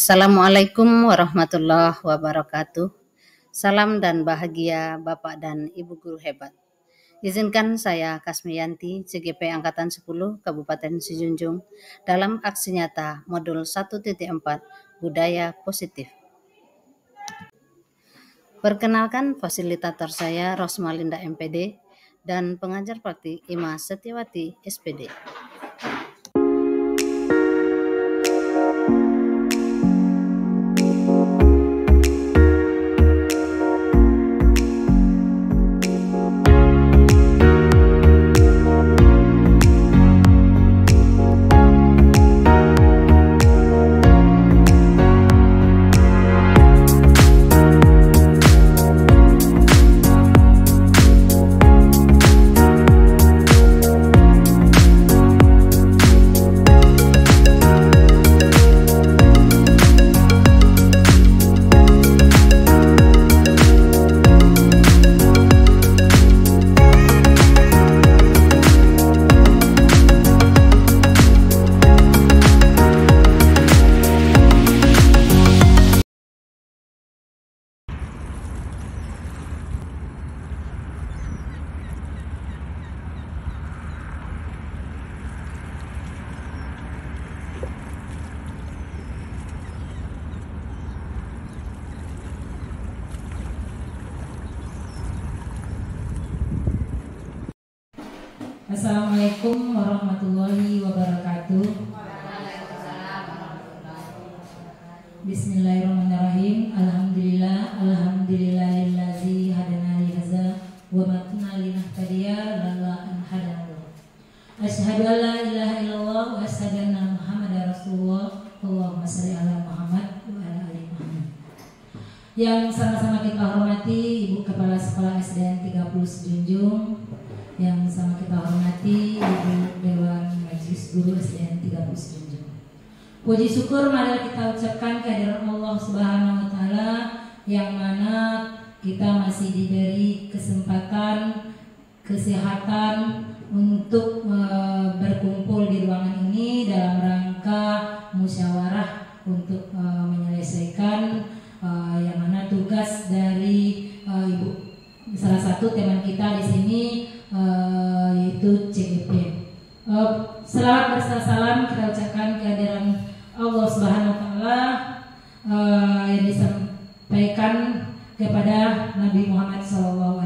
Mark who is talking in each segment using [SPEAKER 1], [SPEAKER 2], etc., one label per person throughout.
[SPEAKER 1] Assalamualaikum warahmatullahi wabarakatuh. Salam dan bahagia Bapak dan Ibu guru hebat. Izinkan saya Kasmiyanti, CGP Angkatan 10 Kabupaten Sijunjung dalam aksi nyata modul 1.4 Budaya Positif. Perkenalkan fasilitator saya Rosmalinda MPD dan pengajar praktik Ima Setiawati SPD.
[SPEAKER 2] Assalamualaikum warahmatullahi wabarakatuh. Bismillahirrahmanirrahim. Alhamdulillahillazi hadana li hadza wa ma kunna linahtadiya laula an hadana. Asyhadu an la ilaha illallah wa asyhadu anna Muhammadar Rasulullah. Allahumma shalli ala Muhammad wa ala ali Muhammad. Yang sama-sama kita hormati Ibu Kepala Sekolah SDN 30 Sijunjung, yang sama kita hormati Ibu Dewan Majelis Guru SDN 30 Sijunjung. Puji syukur mari kita ucapkan kehadiran Allah Subhanahu wa taala yang mana kita masih diberi kesempatan, kesehatan untuk berkumpul di ruangan ini dalam rangka musyawarah untuk menyelesaikan yang mana tugas dari Ibu salah satu teman kita di sini yaitu CGP. Selamat bersalam kita ucapkan kehadiran Allah Subhanahu wa taala yang disampaikan kepada Nabi Muhammad SAW.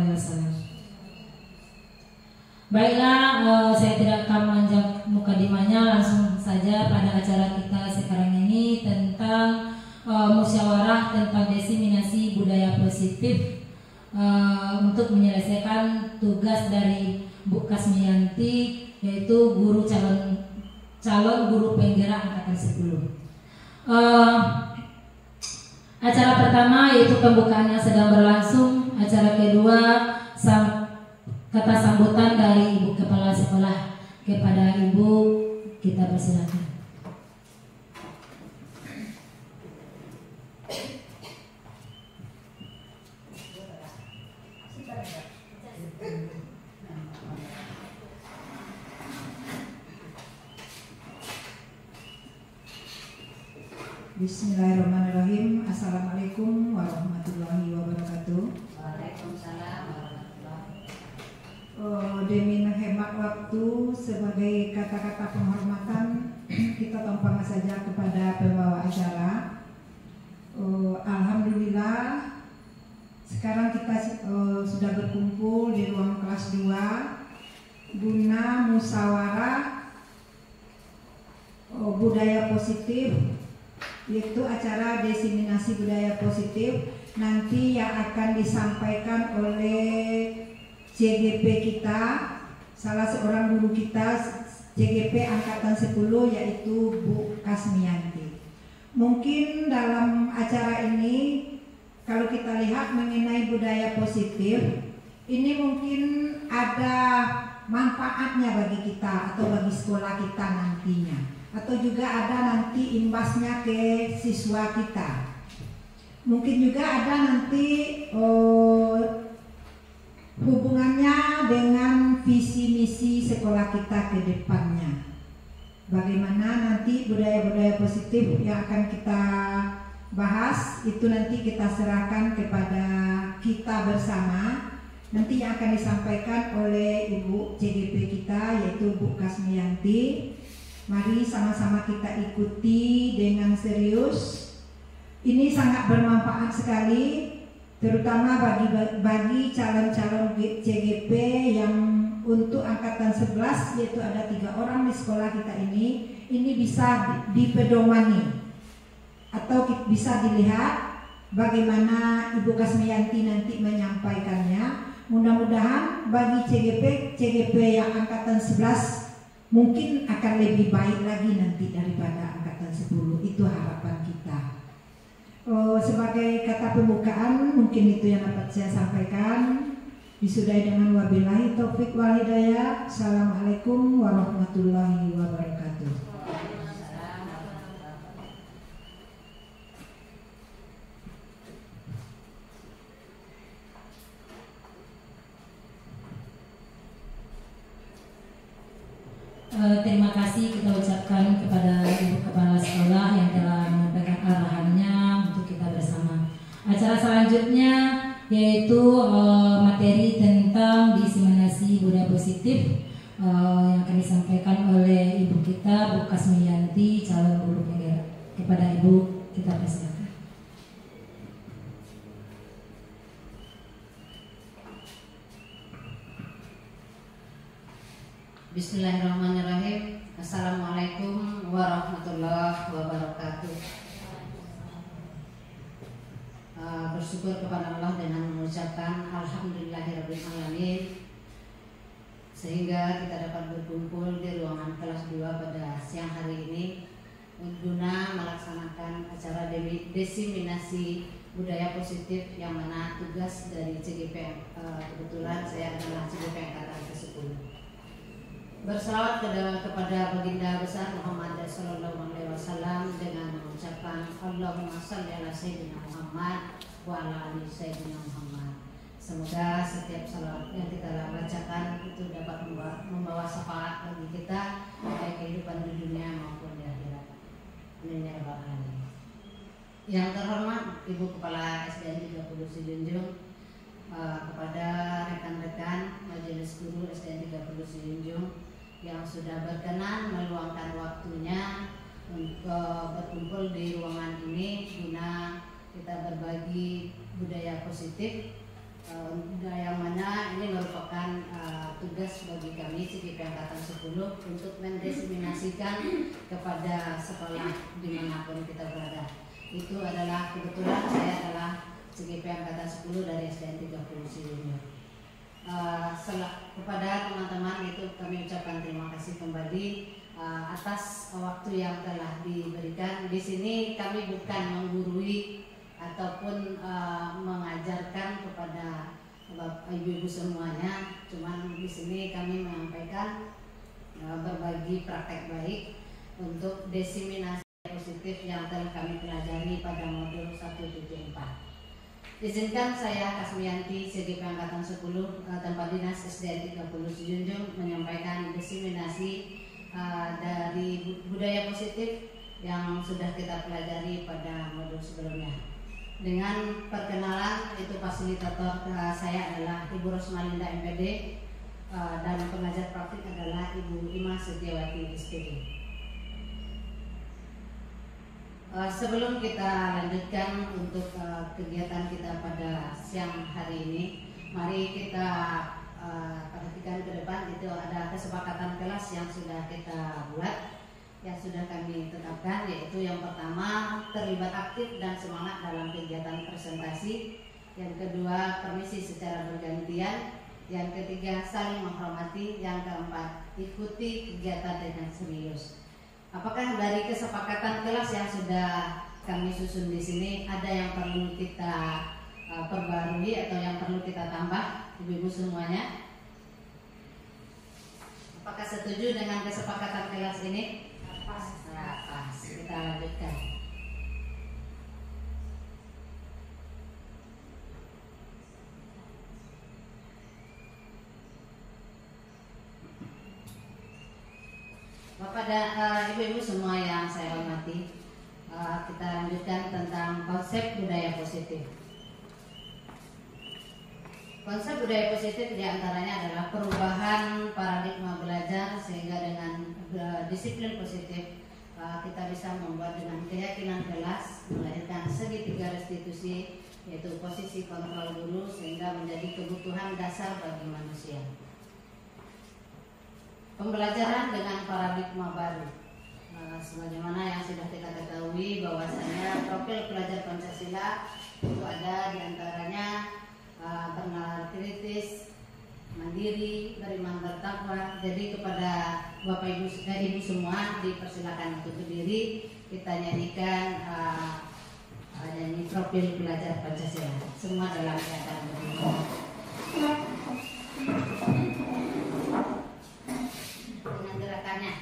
[SPEAKER 2] Baiklah, saya tidak akan memanjang mukadimahnya, langsung saja pada acara kita sekarang ini tentang musyawarah tentang diseminasi budaya positif untuk menyelesaikan tugas dari Bu Kasmiyanti, yaitu guru calon guru penggerak angkatan 10. Acara pertama yaitu pembukaannya sedang berlangsung. Acara kedua kata sambutan dari Ibu Kepala Sekolah kepada Ibu, kita persilakan.
[SPEAKER 3] Bismillahirrahmanirrahim. Assalamualaikum warahmatullahi wabarakatuh.
[SPEAKER 1] Waalaikumsalam warahmatullahi wabarakatuh.
[SPEAKER 3] Demi menghemat waktu, sebagai kata-kata penghormatan kita tumpang saja kepada pembawa acara. Alhamdulillah, sekarang kita sudah berkumpul di ruang kelas 2 guna musyawarah budaya positif, yaitu acara diseminasi budaya positif nanti yang akan disampaikan oleh CGP kita, salah seorang guru kita CGP Angkatan 10, yaitu Bu Kasmiyanti. Mungkin dalam acara ini kalau kita lihat mengenai budaya positif, ini mungkin ada manfaatnya bagi kita atau bagi sekolah kita nantinya, atau juga ada nanti imbasnya ke siswa kita. Mungkin juga ada nanti hubungannya dengan visi misi sekolah kita ke depannya. Bagaimana nanti budaya-budaya positif yang akan kita bahas itu nanti kita serahkan kepada kita bersama. Nanti yang akan disampaikan oleh Ibu CGP kita yaitu Bu Kasmiyanti. Mari sama-sama kita ikuti dengan serius. Ini sangat bermanfaat sekali, terutama bagi calon-calon CGP yang untuk angkatan 11, yaitu ada 3 orang di sekolah kita ini bisa dipedomani atau bisa dilihat bagaimana Ibu Kasmiyanti nanti menyampaikannya. Mudah-mudahan bagi CGP yang angkatan 11 mungkin akan lebih baik lagi nanti daripada angkatan 10. Itu harapan kita. Sebagai kata pembukaan mungkin itu yang dapat saya sampaikan. Disudahi dengan wabillahi taufik wal hidayah. Assalamualaikum warahmatullahi wabarakatuh.
[SPEAKER 2] Terima kasih kita ucapkan kepada Ibu Kepala Sekolah yang telah menyampaikan arahannya untuk kita bersama. Acara selanjutnya yaitu materi tentang diseminasi budaya positif yang akan disampaikan oleh Ibu kita Bu Kasmiyanti, calon guru PGR. Kepada Ibu kita persilakan.
[SPEAKER 1] Bismillahirrahmanirrahim. Assalamualaikum warahmatullahi wabarakatuh. Bersyukur kepada Allah dengan mengucapkan alhamdulillahirrahmanirrahim sehingga kita dapat berkumpul di ruangan kelas 2 pada siang hari ini guna melaksanakan acara diseminasi budaya positif yang mana tugas dari CGP kebetulan saya adalah CGP angkatan ke-10. Berselawat kepada baginda besar Muhammad sallallahu alaihi wasallam dengan mengucapkan Allahumma shalli ala sayyidina Muhammad wa ala ali sayyidina Muhammad. Semoga setiap salawat yang kita bacakan itu dapat membawa syafaat bagi kita baik kehidupan di dunia maupun di akhirat. Amin ya rabbal alamin. Yang terhormat Ibu Kepala SDN 30 Sijunjung, kepada rekan-rekan Majelis Guru SDN 30 Sijunjung yang sudah berkenan meluangkan waktunya untuk berkumpul di ruangan ini guna kita berbagi budaya positif, budaya mana ini merupakan tugas bagi kami CGP Angkatan 10 untuk mendiseminasikan kepada sekolah dimanapun kita berada. Itu adalah kebetulan saya adalah CGP Angkatan 10 dari SDN 30 Sijunjung. Kepada teman-teman itu kami ucapkan terima kasih kembali atas waktu yang telah diberikan. Di sini kami bukan menggurui ataupun mengajarkan kepada ibu-ibu semuanya, cuman di sini kami menyampaikan berbagi praktek baik untuk diseminasi positif yang telah kami pelajari pada modul 174. Izinkan saya Kasmiyanti, CGP Angkatan 10, tempat dinas SDN 30 Sijunjung menyampaikan diseminasi dari budaya positif yang sudah kita pelajari pada modul sebelumnya. Dengan perkenalan, itu fasilitator saya adalah Ibu Rosmalinda MPD dan pengajar praktik adalah Ibu Ima Setiawati SPD. Sebelum kita lanjutkan untuk kegiatan kita pada siang hari ini, mari kita perhatikan ke depan. Itu ada kesepakatan kelas yang sudah kita buat, yang sudah kami tetapkan, yaitu yang pertama terlibat aktif dan semangat dalam kegiatan presentasi, yang kedua permisi secara bergantian, yang ketiga saling menghormati, yang keempat ikuti kegiatan dengan serius. Apakah dari kesepakatan kelas yang sudah kami susun di sini ada yang perlu kita perbarui atau yang perlu kita tambah, ibu-ibu semuanya? Apakah setuju dengan kesepakatan kelas ini? Pas. Kita lanjutkan. Bapak ibu-ibu semua yang saya hormati, kita lanjutkan tentang konsep budaya positif. Konsep budaya positif diantaranya adalah perubahan paradigma belajar sehingga dengan disiplin positif kita bisa membuat dengan keyakinan jelas melahirkan segitiga restitusi, yaitu posisi kontrol guru sehingga menjadi kebutuhan dasar bagi manusia. Pembelajaran dengan paradigma baru, sebagaimana yang sudah kita ketahui bahwasanya profil pelajar Pancasila itu ada diantaranya bernalar kritis, mandiri, beriman bertakwa. Jadi kepada Bapak Ibu semua dipersilakan untuk berdiri, kita nyanyikan nyanyi profil pelajar Pancasila. Semua dalam keadaan berdiri. Dengan gerakannya.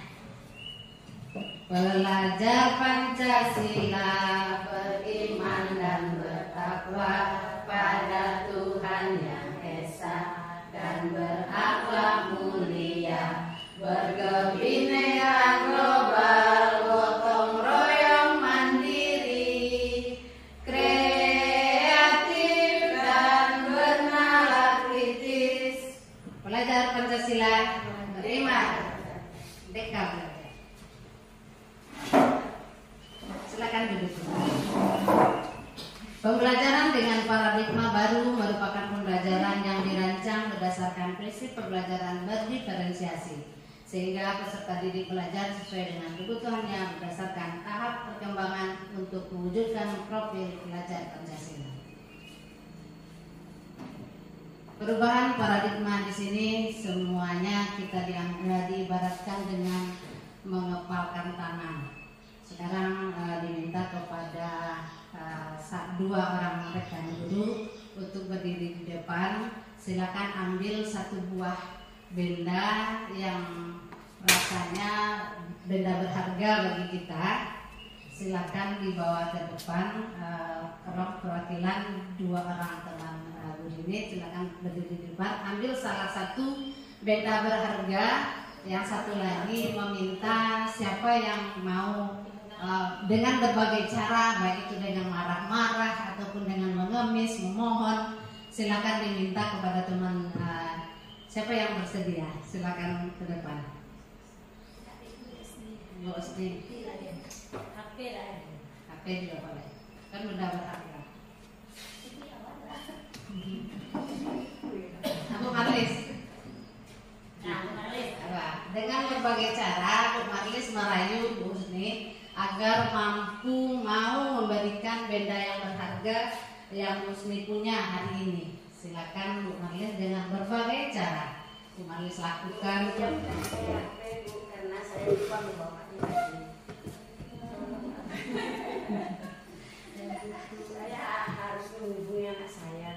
[SPEAKER 1] Pelajar Pancasila beriman dan bertakwa pada Tuhan yang Esa dan berakhlak mulia, berkebinekaan global, gotong royong mandiri, kreatif dan bernalar kritis. Pelajar Pancasila beriman. Deka belajar. Silakan duduk. Pembelajaran dengan paradigma baru merupakan pembelajaran yang dirancang berdasarkan prinsip pembelajaran berdiferensiasi, sehingga peserta didik belajar sesuai dengan kebutuhannya berdasarkan tahap perkembangan untuk mewujudkan profil pelajar Pancasila. Perubahan paradigma di sini semuanya kita diibaratkan dengan mengepalkan tangan. Sekarang diminta kepada dua orang rekan guru untuk berdiri di depan. Silakan ambil satu buah benda yang rasanya benda berharga bagi kita. Silakan dibawa ke depan. Perwakilan dua orang teman guru ini silakan berdiri di depan. Ambil salah satu benda berharga. Yang satu lagi meminta siapa yang mau dengan berbagai cara, baik itu dengan marah-marah ataupun dengan mengemis, memohon, silakan diminta kepada teman siapa yang bersedia, silakan ke depan. HP juga boleh, kan benda berharga. Aku Marlis. Dengan berbagai cara, Bu Marlis merayu Bu Husni agar mampu mau memberikan benda yang berharga yang Husni punya hari ini. Silakan Bu Marlis dengan berbagai cara Bu Marlis lakukan.
[SPEAKER 4] Karena saya lupa membawanya tadi. Saya harus menghubungi anak saya.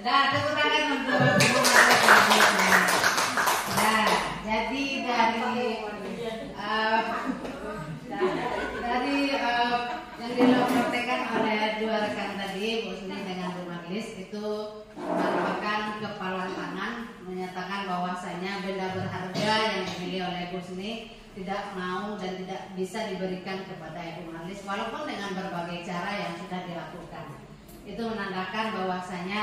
[SPEAKER 1] Nah, kekurangan untuk nah, jadi dari yang dilaporkan oleh dua rekan tadi, Bu Husni dengan Bu Marlis, itu merupakan kepalan tangan menyatakan bahwasanya benda berharga yang dimiliki oleh Bu Husni tidak mau dan tidak bisa diberikan kepada Ibu Marlis walaupun dengan berbagai cara yang sudah dilakukan. Itu menandakan bahwasanya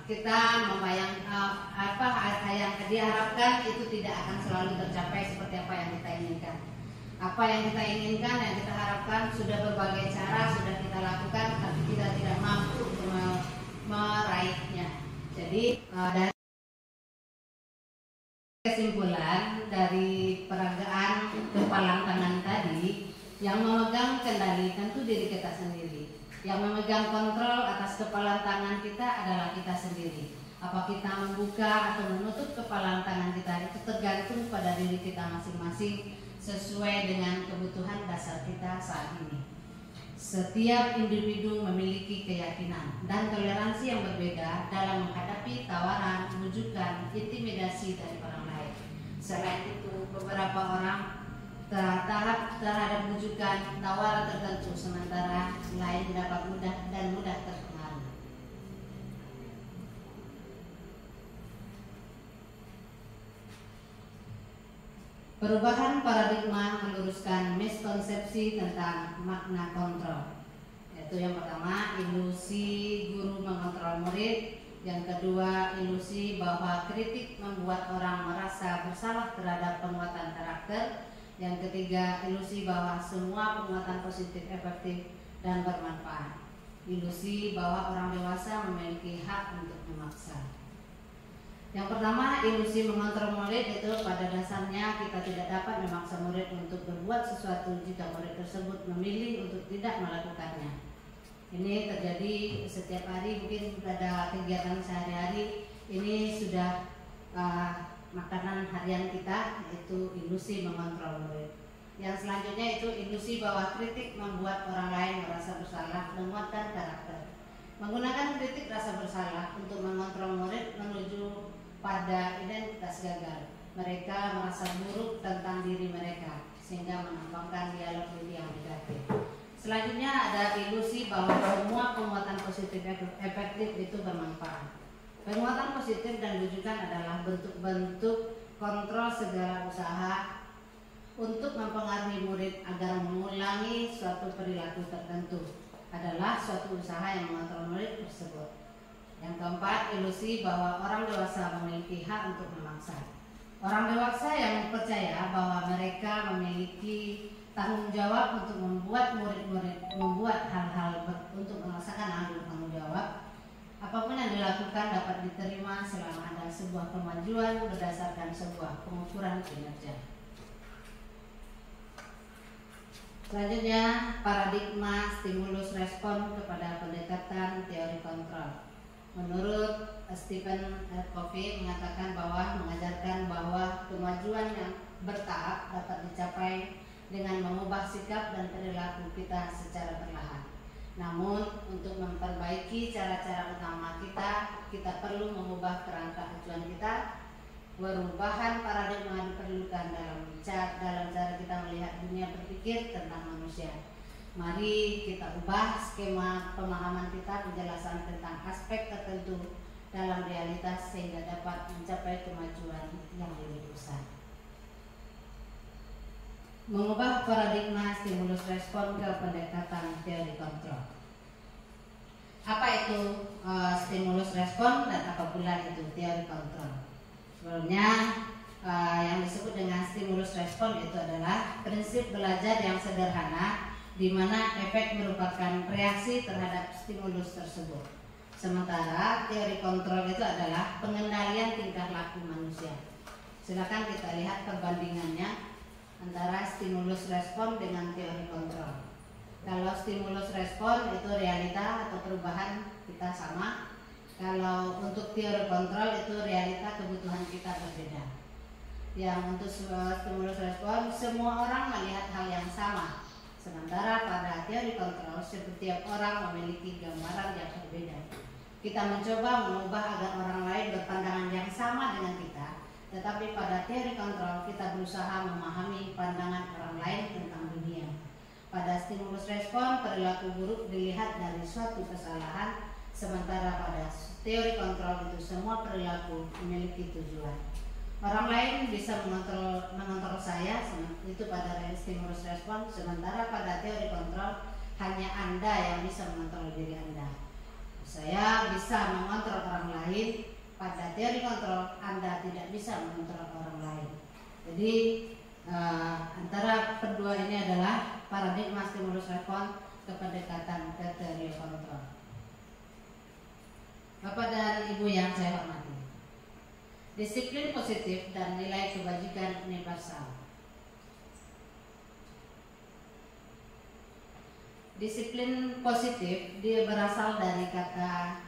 [SPEAKER 1] kita membayang apa yang diharapkan itu tidak akan selalu tercapai seperti apa yang kita inginkan. Apa yang kita inginkan, yang kita harapkan sudah berbagai cara sudah kita lakukan, tapi kita tidak mampu meraihnya. Jadi dari kesimpulan dari peragaan kepalang tangan tadi, yang memegang kendali tentu diri kita sendiri. Yang memegang kontrol atas kepalang tangan kita adalah kita sendiri. Apa kita membuka atau menutup kepalang tangan kita itu tergantung pada diri kita masing-masing sesuai dengan kebutuhan dasar kita saat ini. Setiap individu memiliki keyakinan dan toleransi yang berbeda dalam menghadapi tawaran, rujukan, intimidasi dari orang lain. Selain itu, beberapa orang tahap terhadap rujukan tawaran tertentu, sementara lain dapat mudah terpengaruh. Perubahan paradigma meluruskan miskonsepsi tentang makna kontrol, yaitu yang pertama ilusi guru mengontrol murid, yang kedua ilusi bahwa kritik membuat orang merasa bersalah terhadap penguatan karakter, yang ketiga ilusi bahwa semua penguatan positif efektif dan bermanfaat, ilusi bahwa orang dewasa memiliki hak untuk memaksa. Yang pertama, ilusi mengontrol murid itu pada dasarnya kita tidak dapat memaksa murid untuk berbuat sesuatu jika murid tersebut memilih untuk tidak melakukannya. Ini terjadi setiap hari, mungkin pada kegiatan sehari-hari ini sudah makanan harian kita, yaitu ilusi mengontrol murid. Yang selanjutnya itu ilusi bahwa kritik membuat orang lain merasa bersalah, menguatkan karakter. Menggunakan kritik rasa bersalah untuk mengontrol murid menuju pada identitas gagal. Mereka merasa buruk tentang diri mereka sehingga menampakkan dialog diri yang negatif. Selanjutnya ada ilusi bahwa semua penguatan positif efektif itu bermanfaat. Penguatan positif dan rujukan adalah bentuk-bentuk kontrol segala usaha untuk mempengaruhi murid agar mengulangi suatu perilaku tertentu adalah suatu usaha yang mengontrol murid tersebut. Yang keempat, ilusi bahwa orang dewasa memiliki hak untuk memaksa. Orang dewasa yang percaya bahwa mereka memiliki tanggung jawab untuk membuat murid-murid membuat hal-hal untuk merasakan tanggung jawab. Apapun yang dilakukan dapat diterima selama ada sebuah kemajuan berdasarkan sebuah pengukuran kinerja. Selanjutnya, paradigma stimulus respon kepada pendekatan teori kontrol. Menurut Stephen Covey mengatakan bahwa mengajarkan bahwa kemajuan yang bertahap dapat dicapai dengan mengubah sikap dan perilaku kita secara perlahan. Namun untuk memperbaiki cara-cara utama kita perlu mengubah kerangka acuan kita. Perubahan paradigma diperlukan dalam cara kita melihat dunia berpikir tentang manusia. Mari kita ubah skema pemahaman kita, penjelasan tentang aspek tertentu dalam realitas sehingga dapat mencapai kemajuan yang lebih besar. Mengubah paradigma stimulus respon ke pendekatan teori kontrol. Apa itu stimulus respon dan apa pula itu teori kontrol? Sebelumnya yang disebut dengan stimulus respon itu adalah prinsip belajar yang sederhana di mana efek merupakan reaksi terhadap stimulus tersebut. Sementara teori kontrol itu adalah pengendalian tingkah laku manusia. Silakan kita lihat perbandingannya antara stimulus respon dengan teori kontrol. Kalau stimulus respon itu realita atau perubahan kita sama. Kalau untuk teori kontrol itu realita kebutuhan kita berbeda. Yang untuk stimulus respon semua orang melihat hal yang sama. Sementara pada teori kontrol setiap orang memiliki gambaran yang berbeda. Kita mencoba mengubah agar orang lain berpandangan yang sama dengan kita. Tetapi pada teori kontrol kita berusaha memahami pandangan orang lain tentang dunia. Pada stimulus respon perilaku buruk dilihat dari suatu kesalahan. Sementara pada teori kontrol itu semua perilaku memiliki tujuan. Orang lain bisa mengontrol saya, itu pada stimulus respon. Sementara pada teori kontrol hanya Anda yang bisa mengontrol diri Anda. Saya bisa mengontrol orang lain. Pada teori kontrol Anda tidak bisa mengontrol orang lain. Jadi antara kedua ini adalah paradigma stimulus respon ke pendekatan ke teori kontrol. Bapak dan Ibu yang saya hormati, disiplin positif dan nilai kebajikan universal. Disiplin positif dia berasal dari kata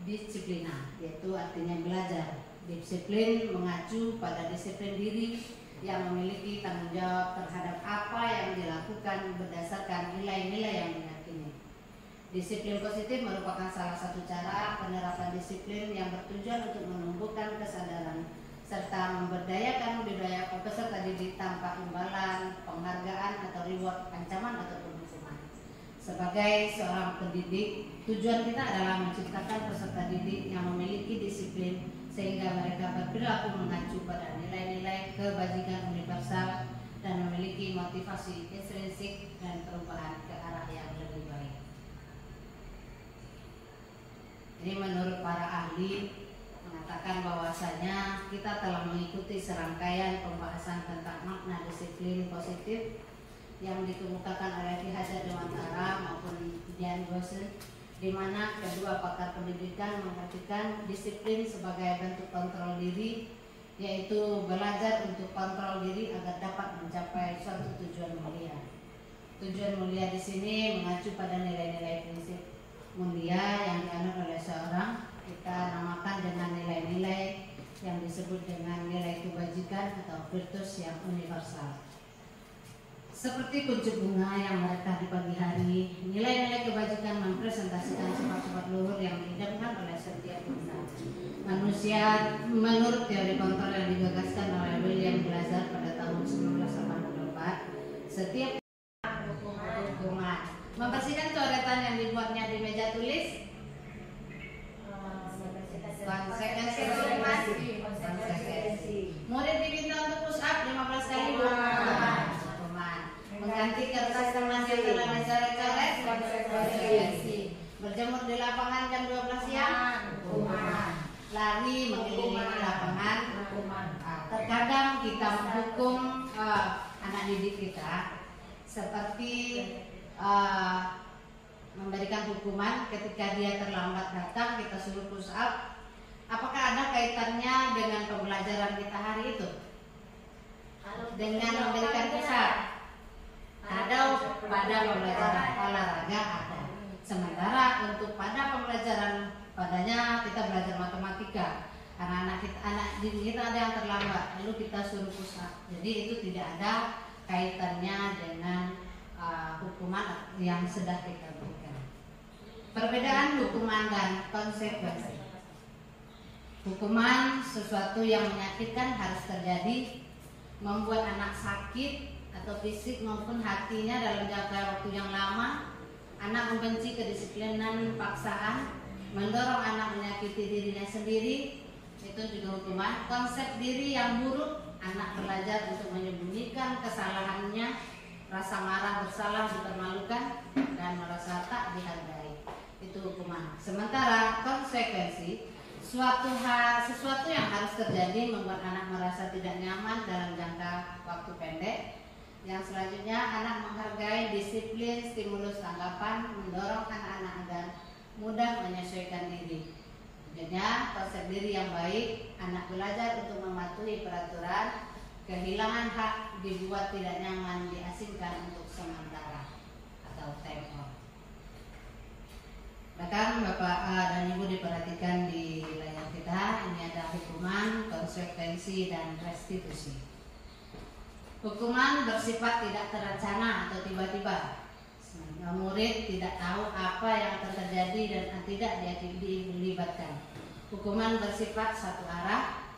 [SPEAKER 1] disiplina, yaitu artinya belajar. Disiplin mengacu pada disiplin diri yang memiliki tanggung jawab terhadap apa yang dilakukan berdasarkan nilai-nilai yang diyakini. Disiplin positif merupakan salah satu cara penerapan disiplin yang bertujuan untuk menumbuhkan kesadaran serta memberdayakan budaya peserta didik tanpa imbalan, penghargaan atau reward, ancaman ataupun hukuman. Sebagai seorang pendidik, tujuan kita adalah menciptakan peserta didik yang memiliki disiplin sehingga mereka berperilaku mengacu pada nilai-nilai kebajikan universal dan memiliki motivasi intrinsik dan perubahan ke arah yang lebih baik. Ini menurut para ahli mengatakan bahwasanya kita telah mengikuti serangkaian pembahasan tentang makna disiplin positif yang dikemukakan oleh Ki Hajar Dewantara maupun Dian Gosen, di mana kedua pakar pendidikan mengartikan disiplin sebagai bentuk kontrol diri, yaitu belajar untuk kontrol diri agar dapat mencapai suatu tujuan mulia. Tujuan mulia di sini mengacu pada nilai-nilai prinsip mulia yang dianut oleh seorang, kita namakan dengan nilai-nilai yang disebut dengan nilai kebajikan atau virtus yang universal. Seperti kuncup bunga yang merekah di pagi hari, nilai-nilai kebajikan mempresentasikan sifat-sifat luhur yang diidamkan oleh setiap manusia menurut teori kontrol yang digagaskan oleh William Glasser pada tahun 1984. Setiap hukuman membersihkan coretan yang dibuatnya di meja tulis, konsekuensi. Murid diminta untuk push up 15 kali, mengganti kertas teman yang telah dicoret-coret, konsekuensi. Berjemur di lapangan jam 12 siang, lari mengelilingi lapangan. Terkadang kita menghukum anak didik kita seperti memberikan hukuman ketika dia terlambat datang, kita suruh push up. Apakah ada kaitannya dengan pembelajaran kita hari itu? Dengan memberikan push up? Ada pada pembelajaran olahraga ada. Sementara untuk pada pembelajaran padanya kita belajar matematika, anak didik kita ada yang terlambat, lalu kita suruh push up. Jadi itu tidak ada kaitannya dengan hukuman yang sudah kita berikan. Perbedaan hukuman dan konsekuensi. Hukuman sesuatu yang menyakitkan harus terjadi, membuat anak sakit atau fisik maupun hatinya dalam jangka waktu yang lama. Anak membenci kedisiplinan paksaan, mendorong anak menyakiti dirinya sendiri, itu juga hukuman. Konsep diri yang buruk, anak belajar untuk menyembunyikan kesalahannya, rasa marah, bersalah, dipermalukan, dan merasa tak dihargai, itu hukuman. Sementara konsekuensi, sesuatu yang harus terjadi membuat anak merasa tidak nyaman dalam jangka waktu pendek. Yang selanjutnya, anak menghargai disiplin, stimulus tanggapan, mendorong anak-anak agar mudah menyesuaikan diri. Selanjutnya, konsep diri yang baik, anak belajar untuk mematuhi peraturan, kehilangan hak, dibuat tidak nyaman, diasingkan untuk sementara atau tempoh. Bahkan Bapak dan Ibu diperhatikan di layar kita, ini ada hukuman, konsekuensi, dan restitusi. Hukuman bersifat tidak terencana atau tiba-tiba. Murid tidak tahu apa yang akan terjadi dan tidak dilibatkan. Hukuman bersifat satu arah.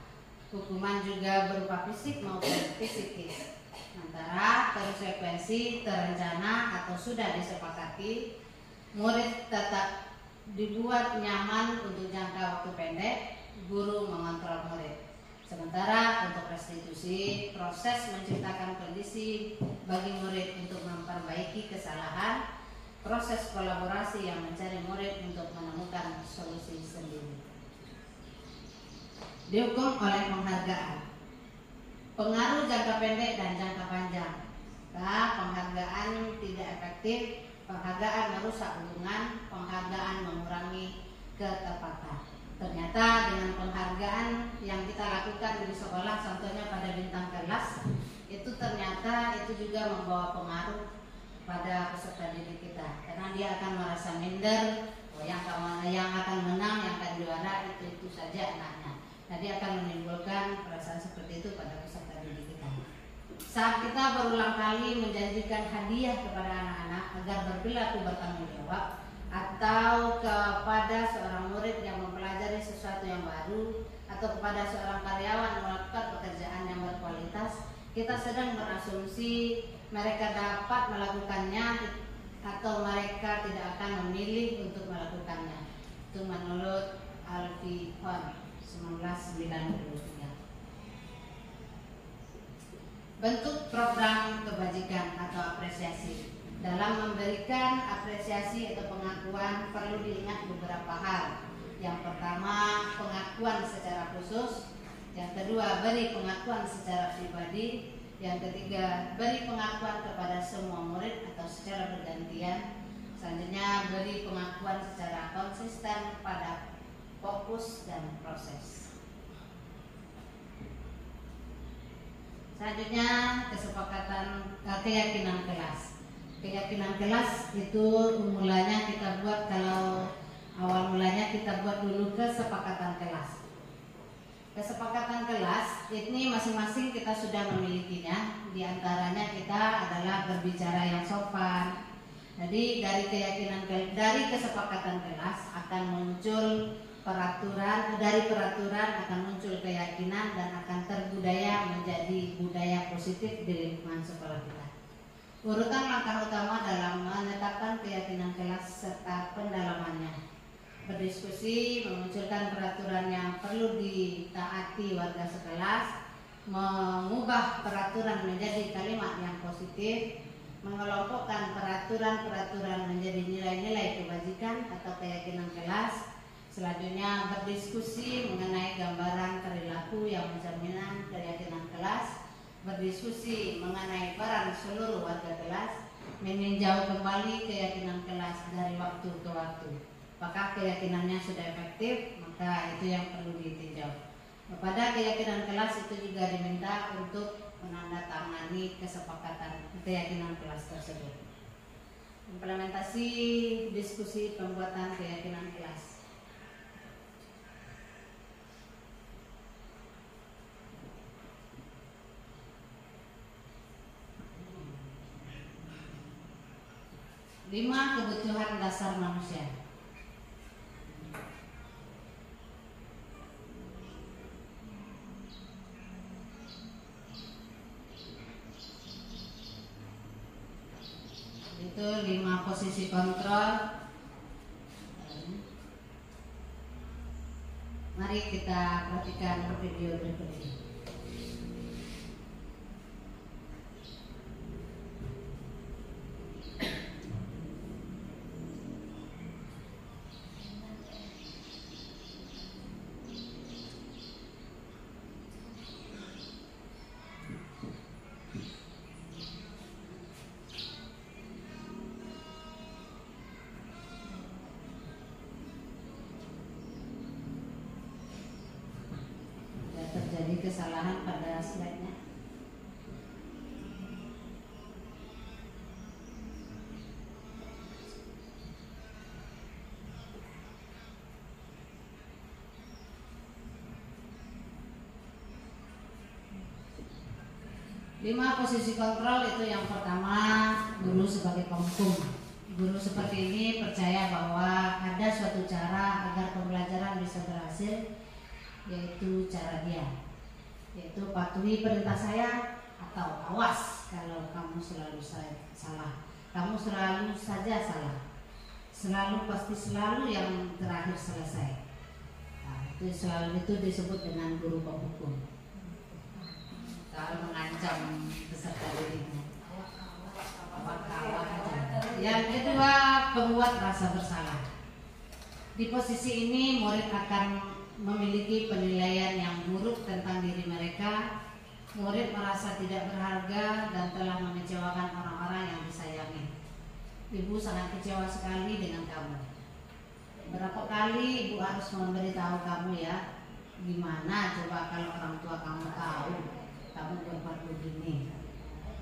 [SPEAKER 1] Hukuman juga berupa fisik maupun psikis. Sementara konsekuensi terencana atau sudah disepakati. Murid tetap dibuat nyaman untuk jangka waktu pendek. Guru mengontrol murid. Sementara untuk restitusi, proses menciptakan kondisi bagi murid untuk memperbaiki kesalahan, proses kolaborasi yang mencari murid untuk menemukan solusi sendiri. Dihukum oleh penghargaan. Pengaruh jangka pendek dan jangka panjang. Penghargaan tidak efektif, penghargaan merusak hubungan, penghargaan mengurangi ketepatan. Ternyata dengan penghargaan yang kita lakukan di sekolah, contohnya pada bintang kelas, itu ternyata itu juga membawa pengaruh pada peserta didik kita, karena dia akan merasa minder, yang akan menang, yang akan juara itu saja anaknya. Nah, dia akan menimbulkan perasaan seperti itu pada peserta didik kita. Saat kita berulang kali menjanjikan hadiah kepada anak-anak agar berperilaku bertanggung jawab, atau kepada seorang murid yang mempelajari sesuatu yang baru, atau kepada seorang karyawan melakukan pekerjaan yang berkualitas, kita sedang berasumsi mereka dapat melakukannya atau mereka tidak akan memilih untuk melakukannya. Itu menurut Alfie Horn 1993. Bentuk program kebajikan atau apresiasi. Dalam memberikan apresiasi atau pengakuan perlu diingat beberapa hal. Yang pertama, pengakuan secara khusus. Yang kedua, beri pengakuan secara pribadi. Yang ketiga, beri pengakuan kepada semua murid atau secara bergantian. Selanjutnya, beri pengakuan secara konsisten pada fokus dan proses. Selanjutnya, keyakinan kelas. Keyakinan kelas itu mulanya kita buat, kalau awal mulanya kita buat dulu kesepakatan kelas. Kesepakatan kelas ini masing-masing kita sudah memilikinya. Di antaranya kita adalah berbicara yang sopan. Jadi dari kesepakatan kelas akan muncul peraturan, dari peraturan akan muncul keyakinan dan akan terbudaya menjadi budaya positif di lingkungan sekolah kita. Urutan langkah utama dalam menetapkan keyakinan kelas serta pendalamannya. Berdiskusi, memunculkan peraturan yang perlu ditaati warga sekelas, mengubah peraturan menjadi kalimat yang positif, mengelompokkan peraturan-peraturan menjadi nilai-nilai kebajikan atau keyakinan kelas. Selanjutnya berdiskusi mengenai gambaran perilaku yang mencerminkan keyakinan kelas, berdiskusi mengenai peran seluruh warga kelas, meninjau kembali keyakinan kelas dari waktu ke waktu. Apakah keyakinannya sudah efektif, maka itu yang perlu ditinjau. Pada keyakinan kelas itu juga diminta untuk menandatangani kesepakatan keyakinan kelas tersebut. Implementasi diskusi pembuatan keyakinan kelas. Lima kebutuhan dasar manusia. Itu 5 posisi kontrol. Mari kita perhatikan video berikut ini. Terjadi kesalahan pada slide-nya. Lima posisi kontrol itu yang pertama, guru sebagai penghukum. Guru seperti ini percaya bahwa ada suatu cara agar pembelajaran bisa berhasil, yaitu cara dia, yaitu patuhi perintah saya atau awas kalau kamu selalu salah, kamu selalu saja salah, selalu pasti selalu yang terakhir selesai. Nah, itu selalu itu disebut dengan guru penghukum. Kalau mengancam peserta dirinya. Yang kedua, pembuat rasa bersalah. Di posisi ini murid akan memiliki penilaian yang buruk tentang diri mereka. Murid merasa tidak berharga dan telah mengecewakan orang-orang yang disayangi. Ibu sangat kecewa sekali dengan kamu. Berapa kali ibu harus memberitahu kamu ya, gimana coba kalau orang tua kamu tahu kamu berbuat begini.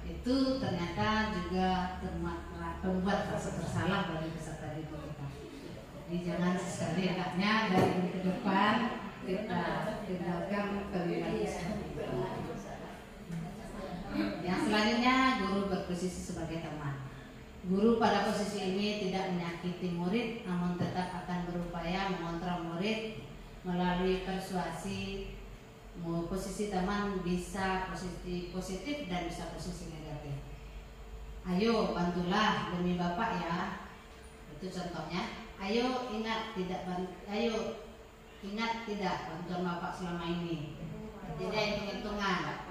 [SPEAKER 1] Itu ternyata juga membuat rasa bersalah bagi peserta didik kita. Jadi jangan sekali-kalinya dari ini ke depan kita tinggalkan kebaikan. Yang selanjutnya, guru berposisi sebagai teman. Guru pada posisi ini tidak menyakiti murid, namun tetap akan berupaya mengontrol murid melalui persuasi Posisi teman bisa posisi positif dan bisa posisi negatif. Ayo bantulah demi Bapak ya. Itu contohnya. Ayo ingat tidak bantuan Bapak selama ini. Tidak hitung-hitungan.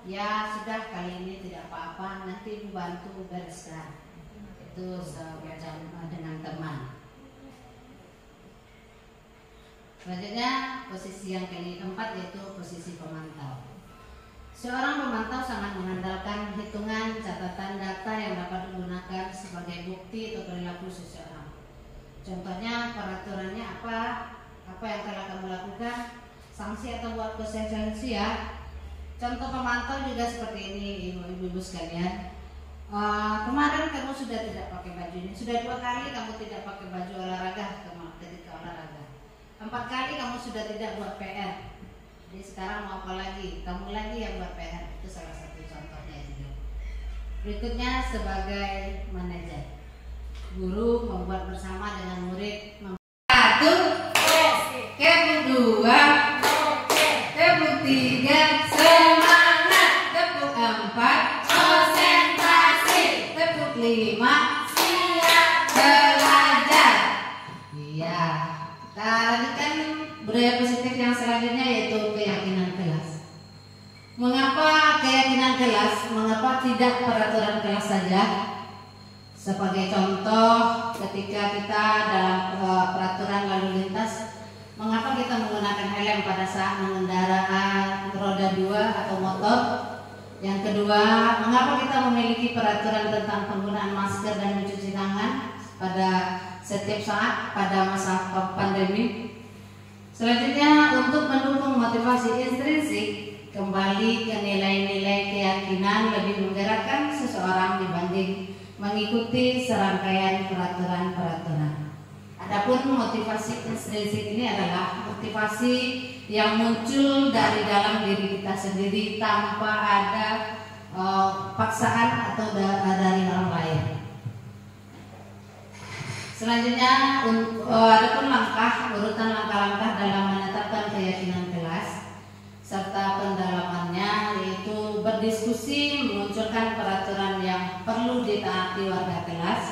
[SPEAKER 1] Ya sudah, kali ini tidak apa-apa, nanti Ibu bantu bereskan. Itu semacam dengan teman. Selanjutnya posisi yang keempat yaitu posisi pemantau. Seorang pemantau sangat mengandalkan hitungan catatan data yang dapat digunakan sebagai bukti atau perilaku seseorang. Contohnya peraturannya apa yang telah kamu lakukan, sanksi atau buat konsekuensi ya. Contoh pemantau juga seperti ini ibu-ibu sekalian. Kemarin kamu sudah tidak pakai baju ini, sudah 2 kali kamu tidak pakai baju olahraga ketika olahraga. 4 kali kamu sudah tidak buat PR. Jadi sekarang mau apa lagi? Kamu lagi yang buat PR. Itu salah satu contohnya juga. Berikutnya sebagai manajer, guru membuat bersama dengan murid. Satu, kedua, ketiga, semangat. Tepuk 4, konsentrasi. Tepuk 5, siap belajar. Iya. Kita lanjutkan budaya positif yang selanjutnya yaitu keyakinan kelas. Mengapa keyakinan kelas? Mengapa tidak peraturan kelas saja? Sebagai contoh, ketika kita dalam peraturan lalu lintas, mengapa kita menggunakan helm pada saat mengendarai roda 2 atau motor? Yang kedua, mengapa kita memiliki peraturan tentang penggunaan masker dan mencuci tangan pada setiap saat pada masa pandemi? Selanjutnya, untuk mendukung motivasi intrinsik, kembali ke nilai-nilai keyakinan lebih menggerakkan seseorang dibanding mengikuti serangkaian peraturan-peraturan. Adapun motivasi intrinsik ini adalah motivasi yang muncul dari dalam diri kita sendiri tanpa ada paksaan atau dari orang lain. Selanjutnya, adapun urutan langkah-langkah dalam menetapkan keyakinan kelas serta pendalamannya yaitu berdiskusi, memunculkan peraturan yang perlu ditaati warga kelas.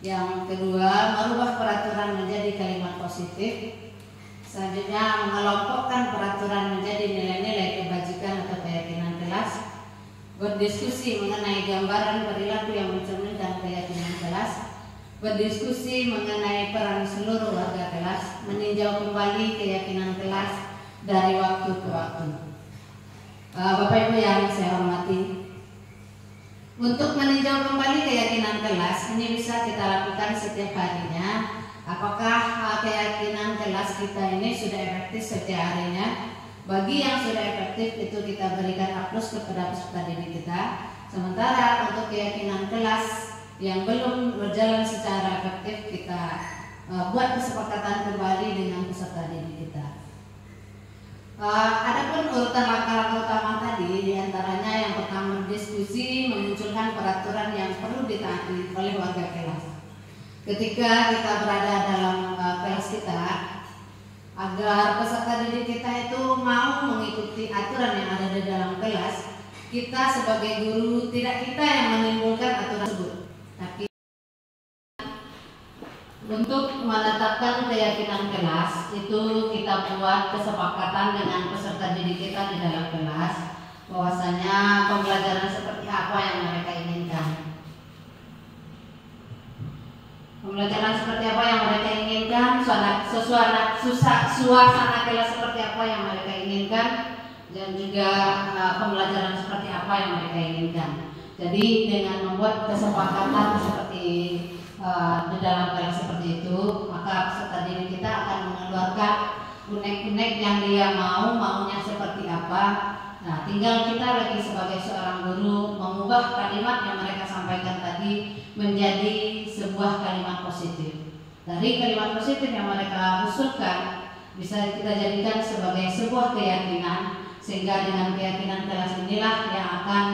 [SPEAKER 1] Yang kedua, merubah peraturan menjadi kalimat positif. Selanjutnya, mengelompokkan peraturan menjadi nilai-nilai kebajikan atau keyakinan kelas. Berdiskusi mengenai gambaran perilaku yang mencerminkan keyakinan kelas. Berdiskusi mengenai peran seluruh warga kelas, meninjau kembali keyakinan kelas dari waktu ke waktu. Bapak Ibu yang saya hormati, untuk meninjau kembali keyakinan kelas ini bisa kita lakukan setiap harinya. Apakah keyakinan kelas kita ini sudah efektif setiap harinya? Bagi yang sudah efektif itu kita berikan A+ kepada peserta didik kita. Sementara untuk keyakinan kelas yang belum berjalan secara efektif kita buat kesepakatan kembali dengan peserta didik kita. Adapun urutan langkah-langkah utama tadi diantaranya yang pertama berdiskusi, memunculkan peraturan yang perlu ditaati oleh warga kelas. Ketika kita berada dalam kelas kita, agar peserta didik kita itu mau mengikuti aturan yang ada di dalam kelas, kita sebagai guru tidak kita yang menimbulkan aturan tersebut. Tapi untuk menetapkan keyakinan kelas itu kita buat kesepakatan dengan peserta didik kita di dalam kelas bahwasanya pembelajaran seperti apa yang mereka inginkan. Pembelajaran seperti apa yang mereka inginkan, suasana kelas seperti apa yang mereka inginkan, dan juga pembelajaran seperti apa yang mereka inginkan. Jadi dengan membuat kesepakatan seperti di dalam kelas seperti itu, maka peserta didik kita akan mengeluarkan unek-unek yang dia maunya seperti apa. Nah, tinggal kita lagi sebagai seorang guru mengubah kalimat yang mereka sampaikan tadi menjadi sebuah kalimat positif. Dari kalimat positif yang mereka usulkan bisa kita jadikan sebagai sebuah keyakinan, sehingga dengan keyakinan kelas inilah yang akan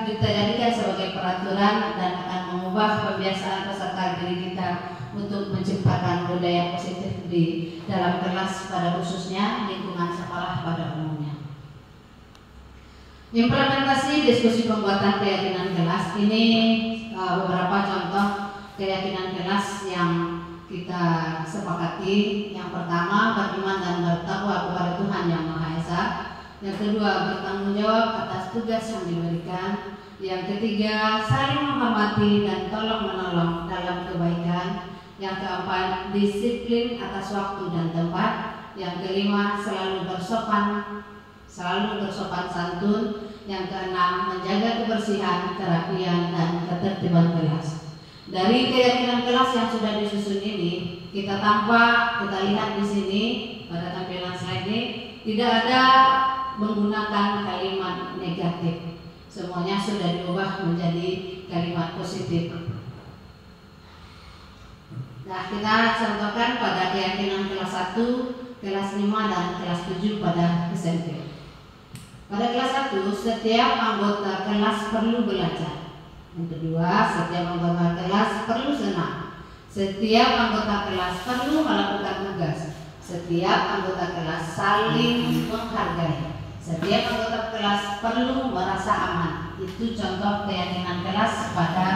[SPEAKER 1] kita jadikan sebagai peraturan dan akan mengubah kebiasaan peserta didik kita untuk menciptakan budaya positif di dalam kelas pada khususnya lingkungan sekolah pada umumnya. Implementasi diskusi pembuatan keyakinan kelas ini beberapa contoh keyakinan kelas yang kita sepakati. Yang pertama, beriman dan bertakwa kepada Tuhan Yang Maha Esa. Yang kedua, bertanggung jawab atas tugas yang diberikan. Yang ketiga, saling menghormati dan tolong menolong dalam kebaikan. Yang keempat, disiplin atas waktu dan tempat. Yang kelima, selalu bersopan santun. Yang keenam, menjaga kebersihan, kerapian, dan ketertiban kelas. Dari keyakinan kelas yang sudah disusun ini, kita lihat di sini pada tampilan slide ini tidak ada menggunakan kalimat negatif. Semuanya sudah diubah menjadi kalimat positif. Nah, kita contohkan pada keyakinan kelas 1, kelas 5, dan kelas 7 pada SMP. Pada kelas 1, setiap anggota kelas perlu belajar. Yang kedua, setiap anggota kelas perlu senang. Setiap anggota kelas perlu melakukan tugas. Setiap anggota kelas saling menghargai. Setiap anggota kelas perlu merasa aman. Itu contoh keyakinan kelas pada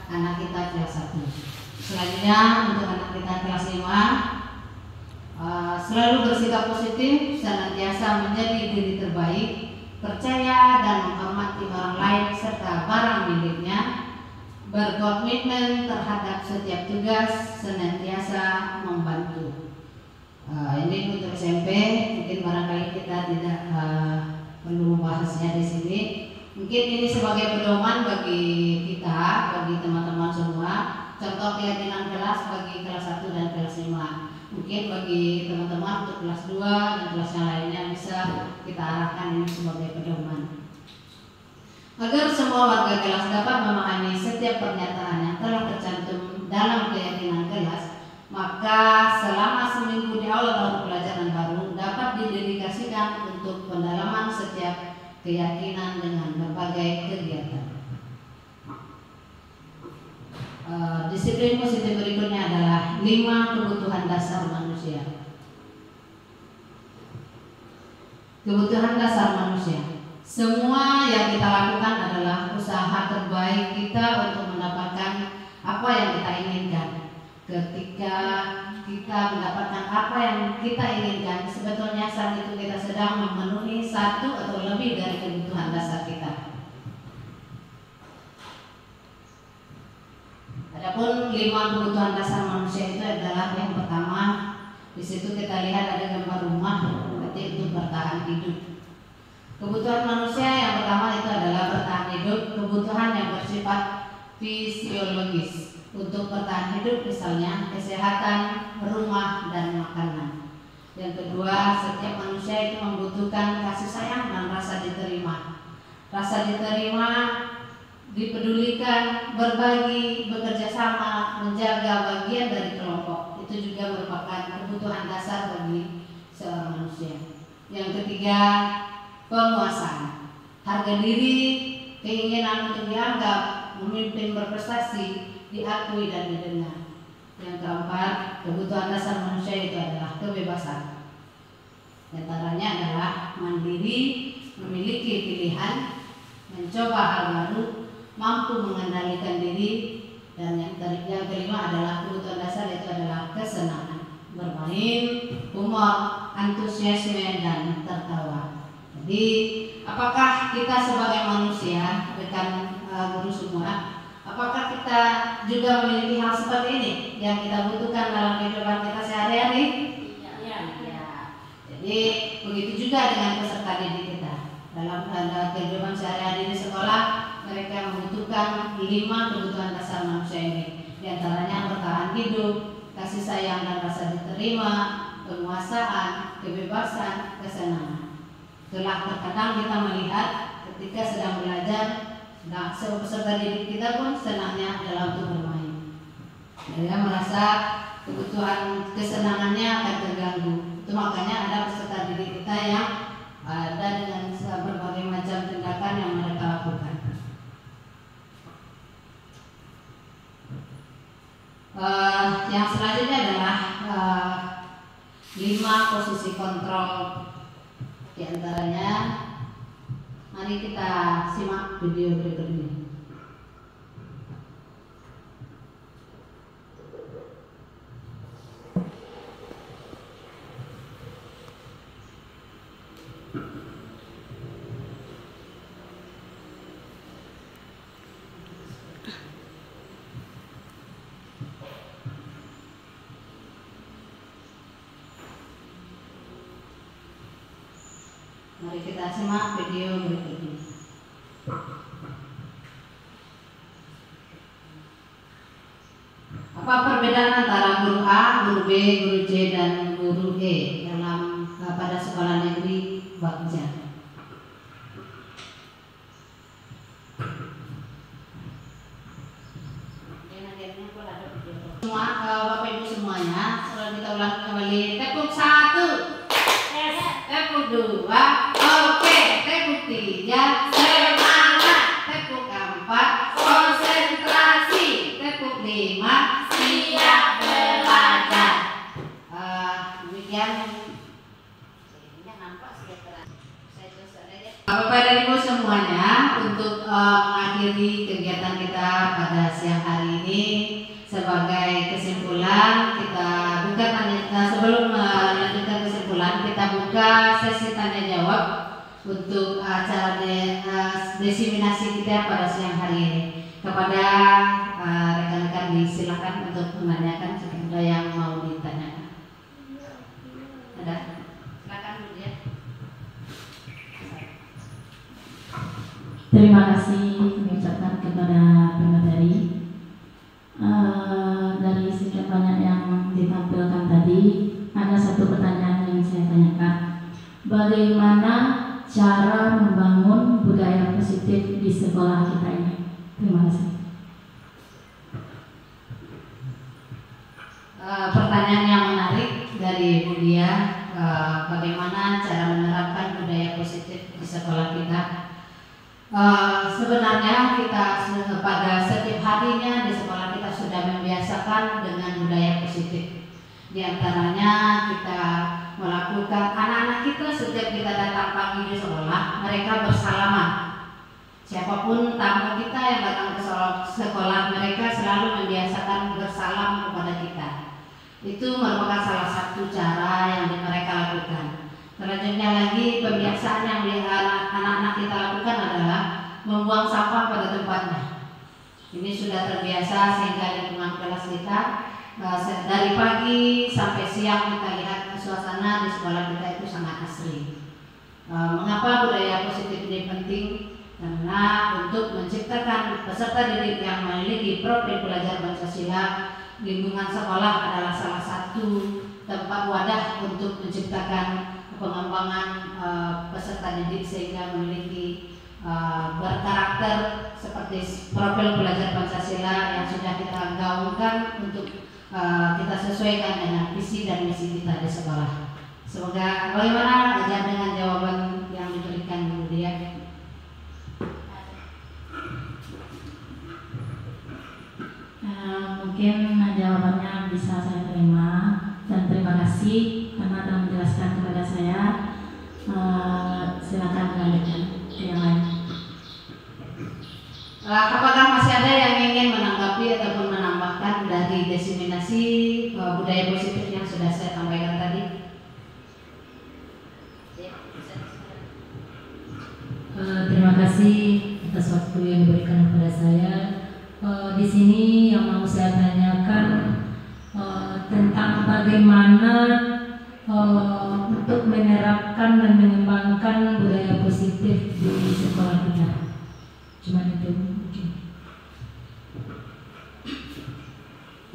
[SPEAKER 1] anak kita kelas 1. Selanjutnya untuk anak kita kelas 5, selalu bersikap positif, senantiasa menjadi diri terbaik, percaya dan menghormati orang lain serta barang miliknya, berkomitmen terhadap setiap tugas, senantiasa membantu. Ini untuk SMP, mungkin barangkali kita tidak perlu membahasnya di sini. Mungkin ini sebagai pedoman bagi kita, bagi teman-teman semua, contoh keyakinan kelas bagi kelas 1 dan kelas 5. Mungkin bagi teman-teman untuk kelas 2 dan kelas yang lainnya bisa kita arahkan ini sebagai pedoman. Agar semua warga kelas dapat memahami setiap pernyataan yang telah tercantum dalam keyakinan kelas, maka selama seminggu di awal tahun pelajaran baru dapat didedikasikan untuk pendalaman setiap keyakinan dengan berbagai kegiatan. Disiplin positif berikutnya adalah 5 kebutuhan dasar manusia. Kebutuhan dasar manusia. Semua yang kita lakukan adalah usaha terbaik kita untuk mendapatkan apa yang kita inginkan. Ketika kita mendapatkan apa yang kita inginkan, sebetulnya saat itu kita sedang memenuhi satu atau lebih dari kebutuhan dasar kita. Adapun 5 kebutuhan dasar manusia itu adalah yang pertama, di situ kita lihat ada gambar rumah, berarti untuk bertahan hidup. Kebutuhan manusia yang pertama itu adalah bertahan hidup, kebutuhan yang bersifat fisiologis. Untuk bertahan hidup misalnya kesehatan, rumah, dan makanan. Yang kedua, setiap manusia itu membutuhkan kasih sayang dan rasa diterima. Rasa diterima, dipedulikan, berbagi, bekerja sama, menjaga bagian dari kelompok. Itu juga merupakan kebutuhan dasar bagi seorang manusia. Yang ketiga, penguasaan. Harga diri, keinginan untuk dianggap, memimpin, berprestasi, diakui dan didengar. Yang keempat, kebutuhan dasar manusia itu adalah kebebasan. Di antaranya adalah mandiri, memiliki pilihan, mencoba hal baru, mampu mengendalikan diri, dan yang kelima adalah kebutuhan dasar itu adalah kesenangan, bermain, humor, antusiasme, dan tertawa. Jadi, apakah kita sebagai manusia, rekan guru semua, apakah kita juga memiliki hal seperti ini yang kita butuhkan dalam kehidupan kita sehari-hari? Ya. Jadi begitu juga dengan peserta didik kita. Dalam kehidupan sehari-hari di sekolah, mereka membutuhkan 5 kebutuhan dasar manusia ini. Di antaranya bertahan hidup, kasih sayang dan rasa diterima, penguasaan, kebebasan, kesenangan. Itulah terkadang kita melihat ketika sedang belajar, nah, peserta didik kita pun senangnya adalah untuk bermain. Dia merasa kebutuhan kesenangannya akan terganggu. Itu makanya ada peserta didik kita yang ada dengan berbagai macam tindakan yang mereka lakukan. Yang Mari kita simak video berikut ini. Mari kita simak video berikut ini. Apa perbedaan antara guru A, guru B, guru C, dan guru E dalam pada sekolah negeri Bagja? Semua Bapak Ibu semuanya, selalu kita ulang kembali. Tepuk 1, tepuk 2, oke, tepuk 3, semangat, tepuk 4, konsentrasi, tepuk 5, siap belajar. Demikian. Bapak dan Ibu semuanya, untuk mengakhiri kegiatan kita pada siang hari ini, sebagai kesimpulan kita buka sebelum melanjutkan kesimpulan, kita buka sesi tanya jawab untuk acara diseminasi kita pada siang hari ini. Kepada rekan-rekan disilakan untuk menanyakan jika ada yang mau ditanyakan. Ada? Silakan Bu Dia.
[SPEAKER 2] Terima kasih mengucapkan kepada pemateri. Dari sekian banyak yang ditampilkan tadi, ada satu pertanyaan yang saya tanyakan. Bagaimana cara membangun budaya positif di sekolah kita ini? Terima kasih.
[SPEAKER 1] Pertanyaan yang menarik dari Bu Dia, bagaimana cara menerapkan budaya positif di sekolah kita? Sebenarnya kita pada setiap harinya di sekolah kita sudah membiasakan dengan budaya positif. Di antaranya kita melakukan, anak-anak kita setiap kita datang pagi di sekolah, mereka bersalaman. Siapapun tamu kita yang datang ke sekolah, mereka selalu membiasakan bersalam kepada kita. Itu merupakan salah satu cara yang mereka lakukan. Selanjutnya lagi, pembiasaan yang anak-anak kita lakukan adalah membuang sampah pada tempatnya. Ini sudah terbiasa sehingga lingkungan kelas kita dari pagi sampai siang kita lihat suasana di sekolah kita itu sangat asri. Mengapa budaya positif ini penting? Karena untuk menciptakan peserta didik yang memiliki profil pelajar Pancasila, lingkungan sekolah adalah salah satu tempat wadah untuk menciptakan pengembangan peserta didik sehingga memiliki berkarakter seperti profil pelajar Pancasila yang sudah kita gaungkan untuk kita sesuaikan dengan visi dan misi kita di sekolah. Semoga bagaimana aja dengan jawaban yang diberikan Bu Dia.
[SPEAKER 2] Mungkin jawabannya bisa saya terima dan terima kasih karena telah menjelaskan kepada saya. Silakan lanjutkan yang lain.
[SPEAKER 1] Apakah masih ada yang ingin menanggapi ataupun menambahkan dari diseminasi budaya positif yang sudah saya sampaikan tadi?
[SPEAKER 2] Terima kasih atas waktu yang diberikan kepada saya. Di sini yang mau saya tanyakan tentang bagaimana untuk menerapkan dan mengembangkan budaya positif di sekolah kita. Cuma itu mungkin.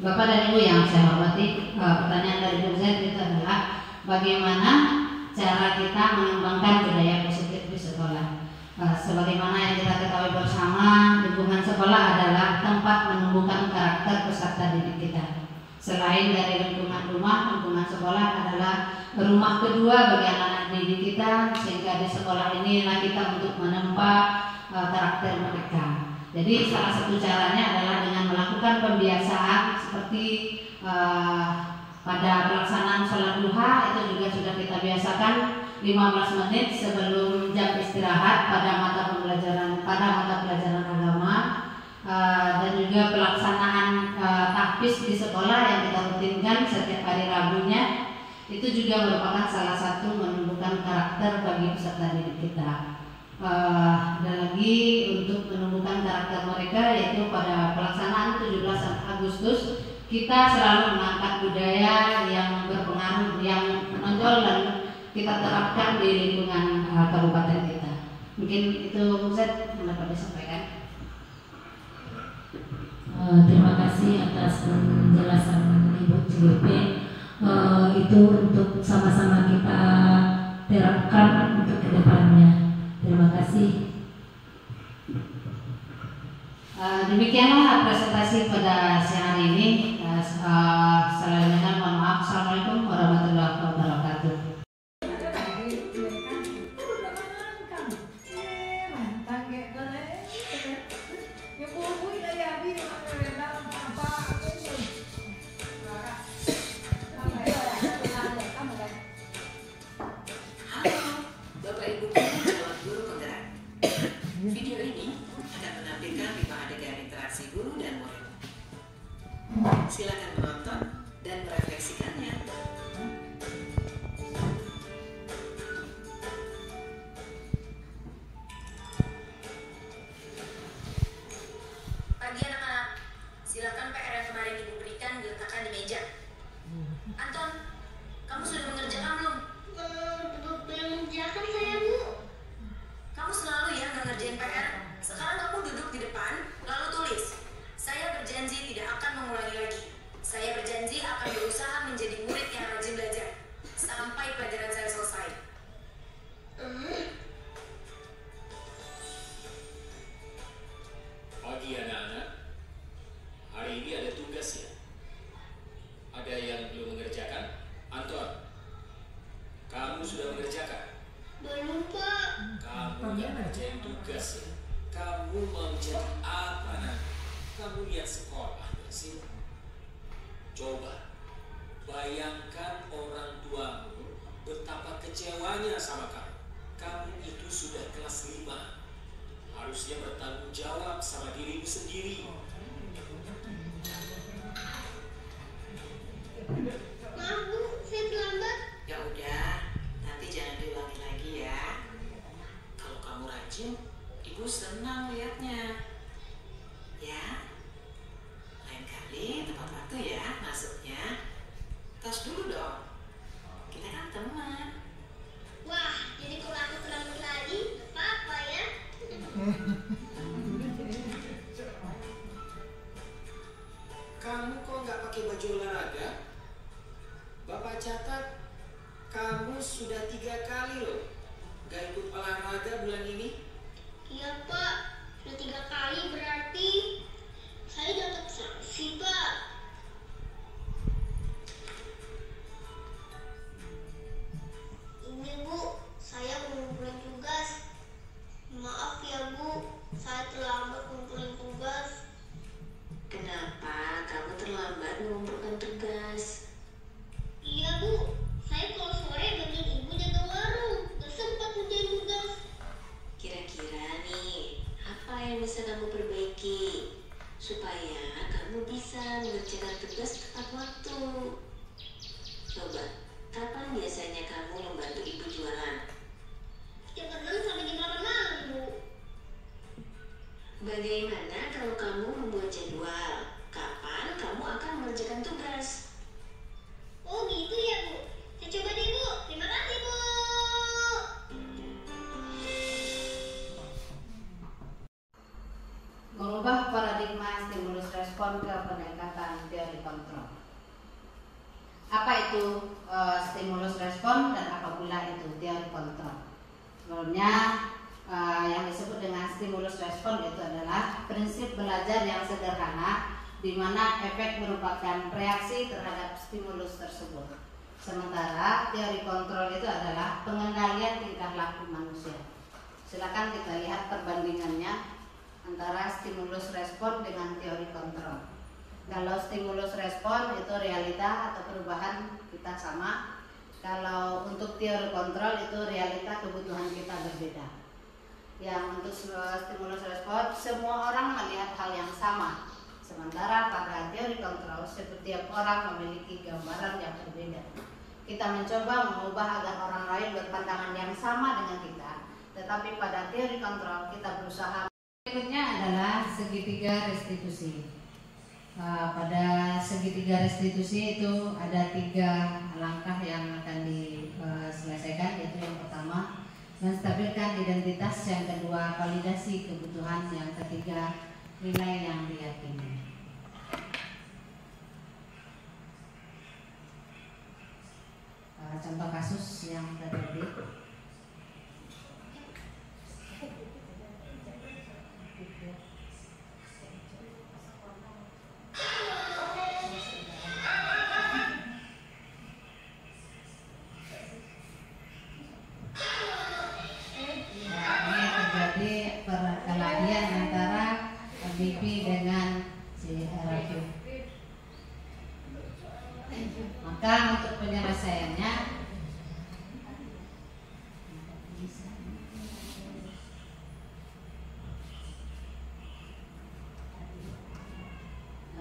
[SPEAKER 1] Bapak dan Ibu yang saya hormati, pertanyaan dari Bu Z itu adalah bagaimana cara kita mengembangkan budaya positif di sekolah. Sebagaimana yang kita ketahui bersama, lingkungan sekolah adalah tempat menumbuhkan karakter peserta didik kita. Selain dari lingkungan rumah, lingkungan sekolah adalah rumah kedua bagi anak-anak didik kita, sehingga di sekolah inilah kita untuk menempa karakter mereka. Jadi salah satu caranya adalah dengan melakukan pembiasaan seperti pada pelaksanaan sholat duha, itu juga sudah kita biasakan 15 menit sebelum jam istirahat pada mata Itu juga merupakan salah satu menumbuhkan karakter bagi peserta didik kita. Dan lagi untuk menumbuhkan karakter mereka, yaitu pada pelaksanaan 17 Agustus kita selalu mengangkat budaya yang berpengaruh, yang menonjol dan kita terapkan di lingkungan kabupaten kita. Mungkin itu Ustaz yang dapat disampaikan.
[SPEAKER 2] Terima kasih atas penjelasan Ibu CGP. Itu untuk sama-sama kita terapkan untuk kedepannya. Terima kasih.
[SPEAKER 1] Demikianlah presentasi pada siang hari ini. Selanjutnya mohon maaf. Assalamualaikum warahmatullahi wabarakatuh.
[SPEAKER 5] Video ini akan menampilkan 5 adegan interaksi guru dan murid. Silakan menonton dan merefleksikannya.
[SPEAKER 6] Pagi anak-anak, silakan PR yang kemarin ibu berikan diletakkan di meja. Anton, kamu sudah mengerjakan belum?
[SPEAKER 7] Belum mengerjakan saya, Bu.
[SPEAKER 6] Kamu selalu ya nggak ngerjain PR. Sekarang kamu duduk di depan, lalu tulis. Saya berjanji tidak akan mengulangi lagi. Saya berjanji akan berusaha menjadi murid yang rajin belajar sampai pelajaran saya selesai.
[SPEAKER 8] Pagi anak-anak, hari ini ada tugas ya. Ada yang belum mengerjakan? Anton, kamu sudah mengerjakan?
[SPEAKER 7] Belum, Pak.
[SPEAKER 8] Kamu nggak ngerjain tugas ya? Kamu mau jadi apa nanti? Kamu lihat sekolah nggak sih? Coba bayangkan orang tuamu betapa kecewanya sama kamu. Kamu itu sudah kelas 5. Harusnya bertanggung jawab sama dirimu sendiri.
[SPEAKER 7] Maaf, Bu. Saya terlambat.
[SPEAKER 5] Ya udah, nanti jangan diulangi lagi ya. Kalau kamu rajin, ibu senang lihatnya. Ya, lain kali tepat waktu ya masuknya. Tos dulu dong. Kita kan teman.
[SPEAKER 7] Wah, jadi kalau aku terlambat lagi, apa ya?
[SPEAKER 8] Kamu kok nggak pakai baju olahraga? Bapak catat, kamu sudah 3 kali loh nggak ikut olahraga bulan ini.
[SPEAKER 7] Iya, Pak. Sudah 3 kali berarti saya dapat sanksi, Pak. Ini, Bu. Saya mengumpulkan tugas. Maaf ya, Bu. Saya terlambat mengumpulkan tugas.
[SPEAKER 5] Kenapa kamu terlambat mengumpulkan tugas?
[SPEAKER 7] Iya, Bu. Saya kalau sore bantuin ibu jaga warung. Gak sempat ngerjain tugas.
[SPEAKER 5] Kira-kira nih, apa yang bisa kamu perbaiki supaya kamu bisa mengerjakan tugas tepat waktu? Coba, kapan biasanya kamu membantu ibu jualan?
[SPEAKER 7] Jam 6 sampai jam 8 malam, Bu.
[SPEAKER 5] Bagaimana kalau kamu membuat jadwal? Kapan kamu akan mengerjakan tugas?
[SPEAKER 7] Oh gitu ya, Bu. Saya coba deh, Bu. Terima kasih, Bu.
[SPEAKER 1] Mengubah paradigma stimulus respon ke pendekatan teori kontrol. Apa itu stimulus respon dan apa pula itu teori kontrol? Sebelumnya yang disebut dengan stimulus respon itu adalah prinsip belajar yang sederhana di mana efek merupakan reaksi terhadap stimulus tersebut. Sementara teori kontrol itu adalah pengendalian tingkah laku manusia. Silakan kita lihat perbandingannya antara stimulus respon dengan teori kontrol. Kalau stimulus respon itu realita atau perubahan kita sama. Kalau untuk teori kontrol itu realita kebutuhan kita berbeda. Yang untuk stimulus respon semua orang melihat hal yang sama. Sementara pada teori kontrol setiap orang memiliki gambaran yang berbeda. kita mencoba mengubah agar orang lain berpandangan yang sama dengan kita, tetapi pada teori kontrol kita berusaha. Berikutnya adalah segitiga restitusi. Pada segitiga restitusi itu ada 3 langkah yang akan diselesaikan, yaitu yang pertama menstabilkan identitas, yang kedua validasi kebutuhan, yang ketiga nilai yang diyakini. Contoh kasus yang terjadi. Perkelahian antara Bibi dengan si Rafif. Maka untuk penyelesaiannya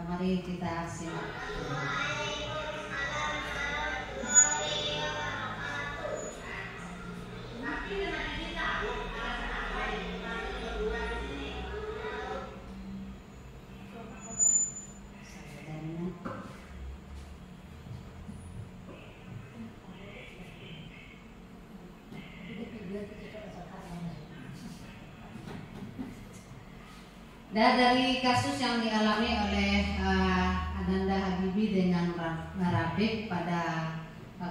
[SPEAKER 1] mari kita simak. Dan dari kasus yang dialami oleh Ananda Habibie dengan Rafif pada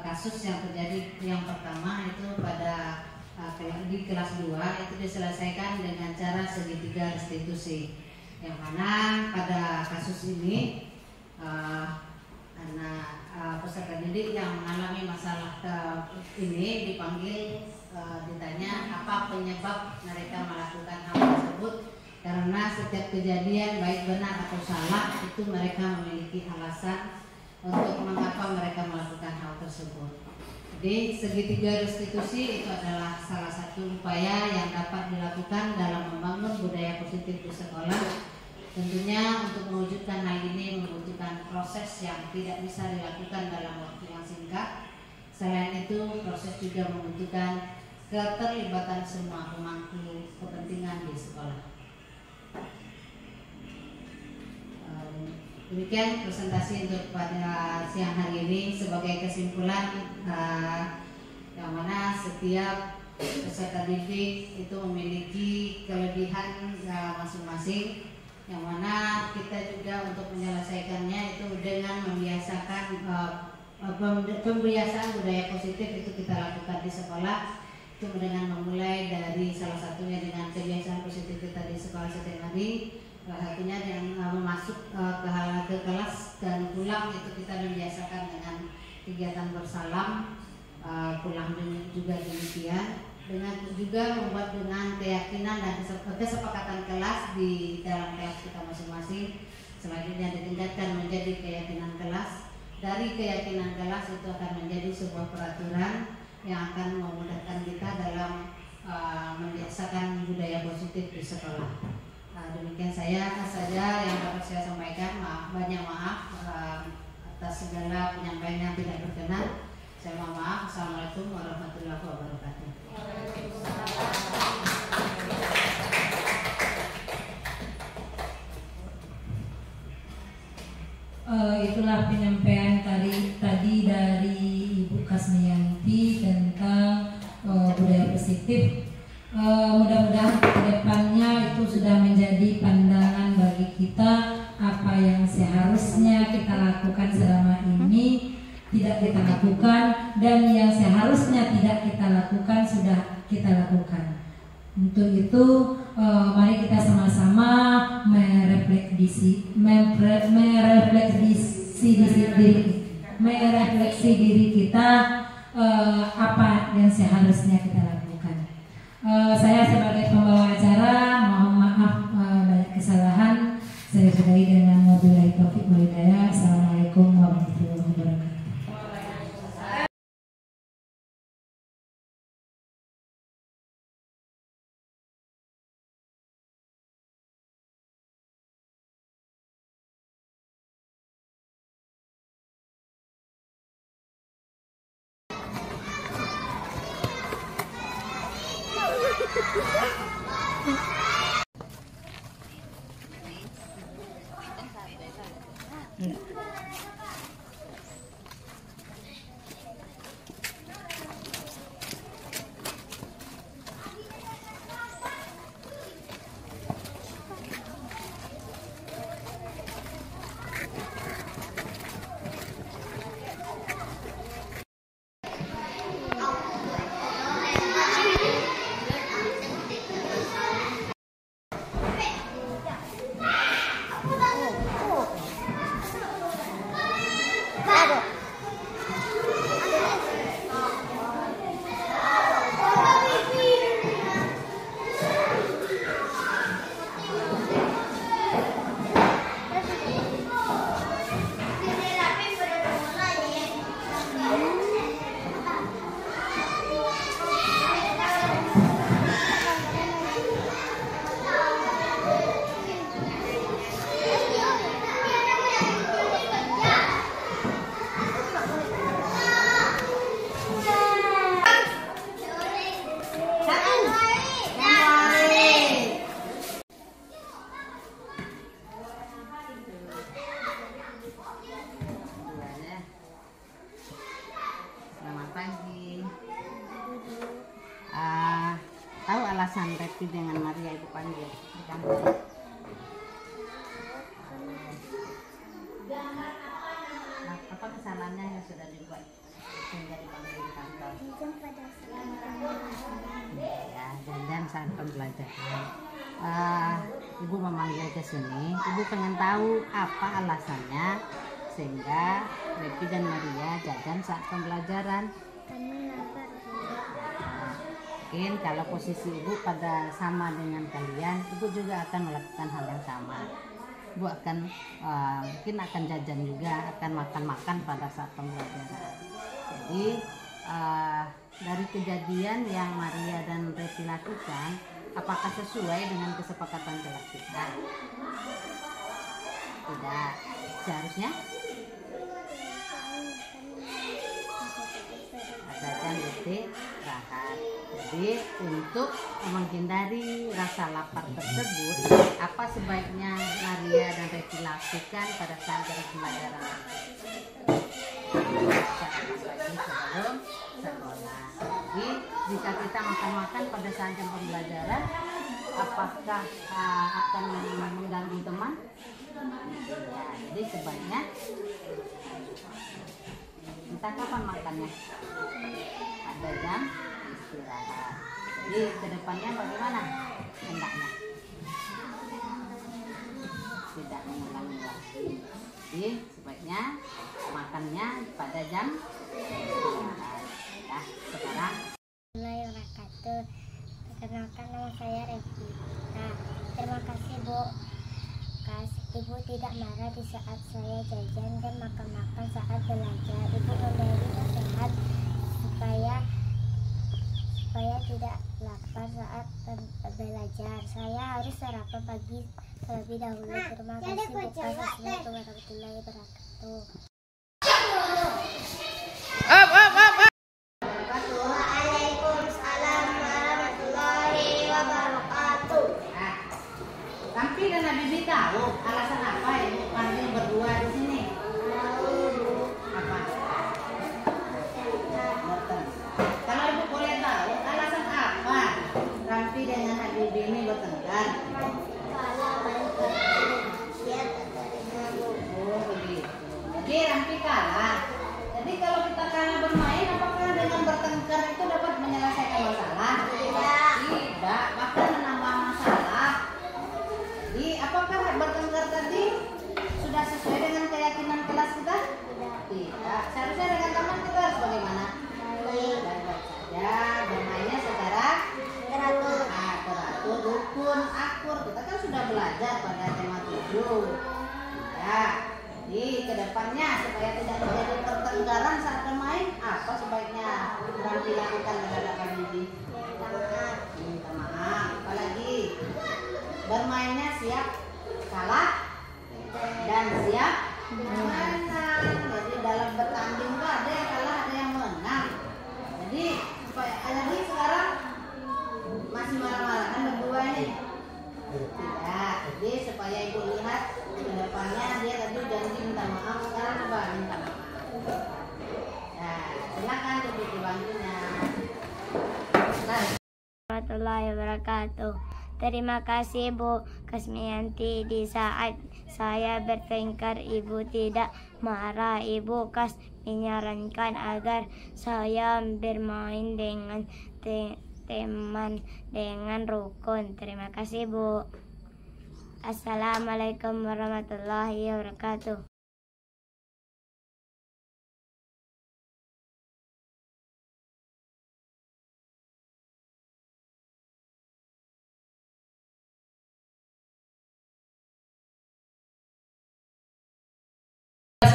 [SPEAKER 1] kasus yang terjadi yang pertama itu pada di kelas 2 itu diselesaikan dengan cara segitiga restitusi, yang mana pada kasus ini anak peserta didik yang mengalami masalah ini dipanggil, ditanya apa penyebab mereka melakukan hal tersebut. Karena setiap kejadian baik benar atau salah itu mereka memiliki alasan untuk mengapa mereka melakukan hal tersebut. Jadi segitiga restitusi itu adalah salah satu upaya yang dapat dilakukan dalam membangun budaya positif di sekolah. Tentunya untuk mewujudkan hal ini membutuhkan proses yang tidak bisa dilakukan dalam waktu yang singkat. Selain itu, proses juga membutuhkan keterlibatan semua pemangku kepentingan di sekolah. Demikian presentasi untuk pada siang hari ini. Sebagai kesimpulan, yang mana setiap peserta didik itu memiliki kelebihan masing-masing, yang mana kita juga untuk menyelesaikannya itu dengan membiasakan pembiasaan budaya positif itu kita lakukan di sekolah. Itu dengan memulai dari salah satunya dengan kebiasaan positif kita di sekolah setiap hari. Satunya yang masuk ke kelas dan pulang itu kita membiasakan dengan kegiatan bersalam, pulang juga demikian, dengan juga membuat dengan keyakinan dan kesepakatan kelas di dalam kelas kita masing-masing. Selanjutnya ditingkatkan menjadi keyakinan kelas. Dari keyakinan kelas itu akan menjadi sebuah peraturan yang akan memudahkan kita dalam membiasakan budaya positif di sekolah. Demikian saja yang dapat saya sampaikan. Banyak maaf atas segala penyampaian yang tidak berkenan. Saya mohon maaf. Assalamualaikum warahmatullahi wabarakatuh.
[SPEAKER 2] Itulah penyampaian tadi dari Ibu Kasmiyanti tentang budaya positif. Mudah-mudahan kedepannya itu sudah menjadi pandangan bagi kita apa yang seharusnya kita lakukan selama ini tidak kita lakukan, dan yang seharusnya tidak kita lakukan sudah kita lakukan. Untuk itu mari kita sama-sama merefleksi diri kita apa yang seharusnya kita lakukan. Saya sebagai pembawa acara mohon maaf banyak kesalahan. Saya sudahi dengan wabillahi taufiq wal hidayah. Assalamualaikum warahmatullahi wabarakatuh.
[SPEAKER 1] Repi dengan Maria ibu panggil di kantor. Nah, apa kesalahannya yang sudah dibuat sehingga dipanggil di kantor? Ya, jangan saat pembelajaran. Ibu memanggil ke sini. Ibu pengen tahu apa alasannya sehingga Repi dan Maria jajan saat pembelajaran. Mungkin kalau posisi ibu pada sama dengan kalian, ibu juga akan melakukan hal yang sama. Ibu akan mungkin akan jajan juga, akan makan-makan pada saat pembelajaran. Jadi dari kejadian yang Maria dan Repi lakukan, apakah sesuai dengan kesepakatan kelas kita? Tidak. Seharusnya ada jam istirahat. Jadi untuk menghindari rasa lapar tersebut, apa sebaiknya Maria dan Repi lakukan pada saat pembelajaran? Sebelum sekolah. Jadi jika kita makan-makan pada saat jam pembelajaran, apakah akan mengganggu teman? Ya, jadi sebaiknya entah kapan makannya, ada jam istirahat. Jadi kedepannya bagaimana hendaknya? Tidak mengulangi lagi. Jadi sebaiknya makannya pada jam istirahat. Nah, sekarang
[SPEAKER 7] Bismillahirrahmanirrahim. Perkenalkan, nama saya Repi. Nah, terima kasih Bu. Ibu tidak marah di saat saya jajan dan makan-makan saat belajar. Ibu memberi nasihat supaya tidak lapar saat belajar. Saya harus sarapan pagi terlebih dahulu. Terima kasih Bu. Assalamualaikum warahmatullahi wabarakatuh. Waalaikumsalam warahmatullahi wabarakatuh.
[SPEAKER 1] Rampi dan Nabi tahu alasan apa ibu panggil berdua di sini? Apa? Kalau ibu boleh tahu alasan apa Rampi dengan Habibi ini bertengkar? Oh begitu. Jadi Rampi kalah. Jadi kalau kita kalah bermain, apakah dengan bertengkar itu dapat menyelesaikan masalah? Tidak, bahkan menambah masalah. Jadi apakah bertengkar tadi sudah sesuai dengan keyakinan kelas kita? Tidak. Seharusnya dengan teman kita harus bagaimana? Baik-baik saja. Bermainnya secara teratur, rukun, akur. Kita kan sudah belajar pada tema 7. Ya. Jadi kedepannya supaya tidak terjadi pertengkaran saat bermain, apa sebaiknya Rampi lakukan terhadap Habibi? Minta maaf. Apalagi bermainnya siap kalah dan siap menang. Jadi dalam bertanding tuh ada yang kalah, ada yang menang. Jadi sekarang masih marah-marahan berdua ini. Tidak. Jadi supaya ibu lihat ke depannya dia tadi janji minta maaf, sekarang coba minta maaf. Nah, silakan duduk di bangkunya.
[SPEAKER 7] Warahmatullahi wabarakatuh. Terima kasih Bu Kasmiyanti. Di saat saya bertengkar, Ibu tidak marah. Ibu menyarankan agar saya bermain dengan teman dengan rukun. Terima kasih Bu. Assalamualaikum warahmatullahi wabarakatuh.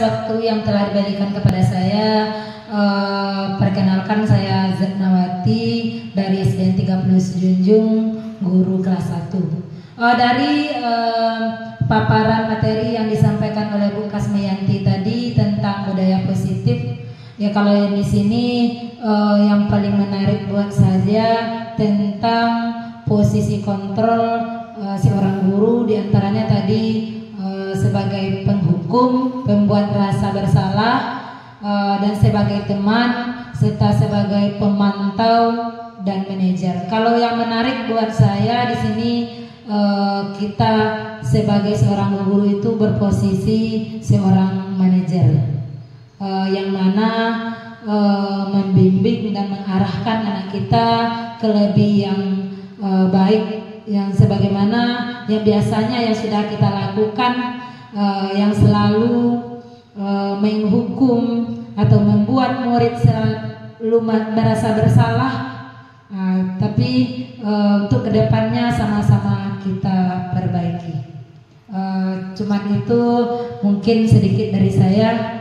[SPEAKER 2] Waktu yang telah diberikan kepada saya, perkenalkan saya Zetnawati dari SDN 30 Sejunjung, guru kelas 1. Dari paparan materi yang disampaikan oleh Bu Kasmiyanti tadi tentang budaya positif, ya kalau di sini yang paling menarik buat saya tentang posisi kontrol seorang guru, diantaranya tadi sebagai penghukum, pembuat rasa bersalah, dan sebagai teman serta sebagai pemantau dan manajer. Kalau yang menarik buat saya di sini kita sebagai seorang guru itu berposisi seorang manajer yang mana membimbing dan mengarahkan anak kita ke lebih yang baik, yang sebagaimana yang biasanya yang sudah kita lakukan, yang selalu menghukum atau membuat murid selalu merasa bersalah, tapi untuk kedepannya sama-sama kita perbaiki. Cuman itu mungkin sedikit dari saya.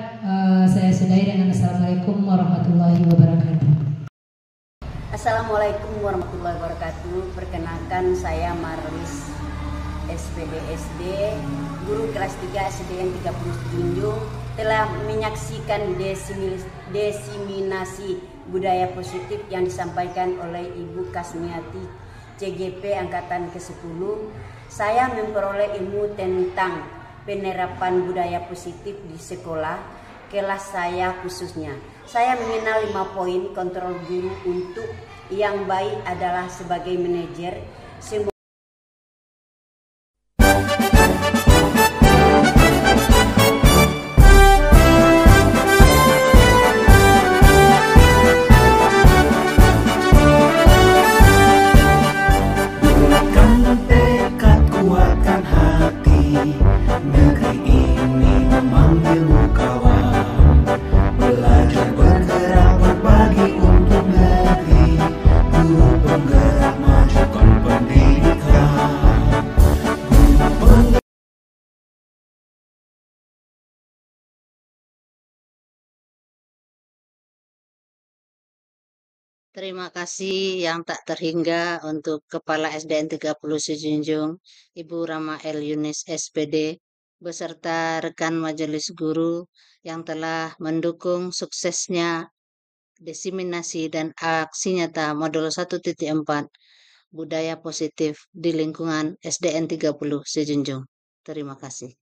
[SPEAKER 2] Saya sudahi dengan Assalamualaikum warahmatullahi wabarakatuh.
[SPEAKER 4] Assalamualaikum warahmatullahi wabarakatuh. Perkenalkan saya Marlis SPDSD, guru kelas 3 SDN 30 Junjung, telah menyaksikan desiminasi budaya positif yang disampaikan oleh Ibu Kasmiati CGP Angkatan ke-10. Saya memperoleh ilmu tentang penerapan budaya positif di sekolah kelas saya khususnya. Saya mengenal 5 poin kontrol guru untuk yang baik adalah sebagai manajer.
[SPEAKER 1] Terima kasih yang tak terhingga untuk Kepala SDN 30 Sejunjung, Ibu Rama L. Yunis SPD, beserta rekan majelis guru yang telah mendukung suksesnya desiminasi dan aksi nyata modul 1.4 budaya positif di lingkungan SDN 30 Sejunjung. Terima kasih.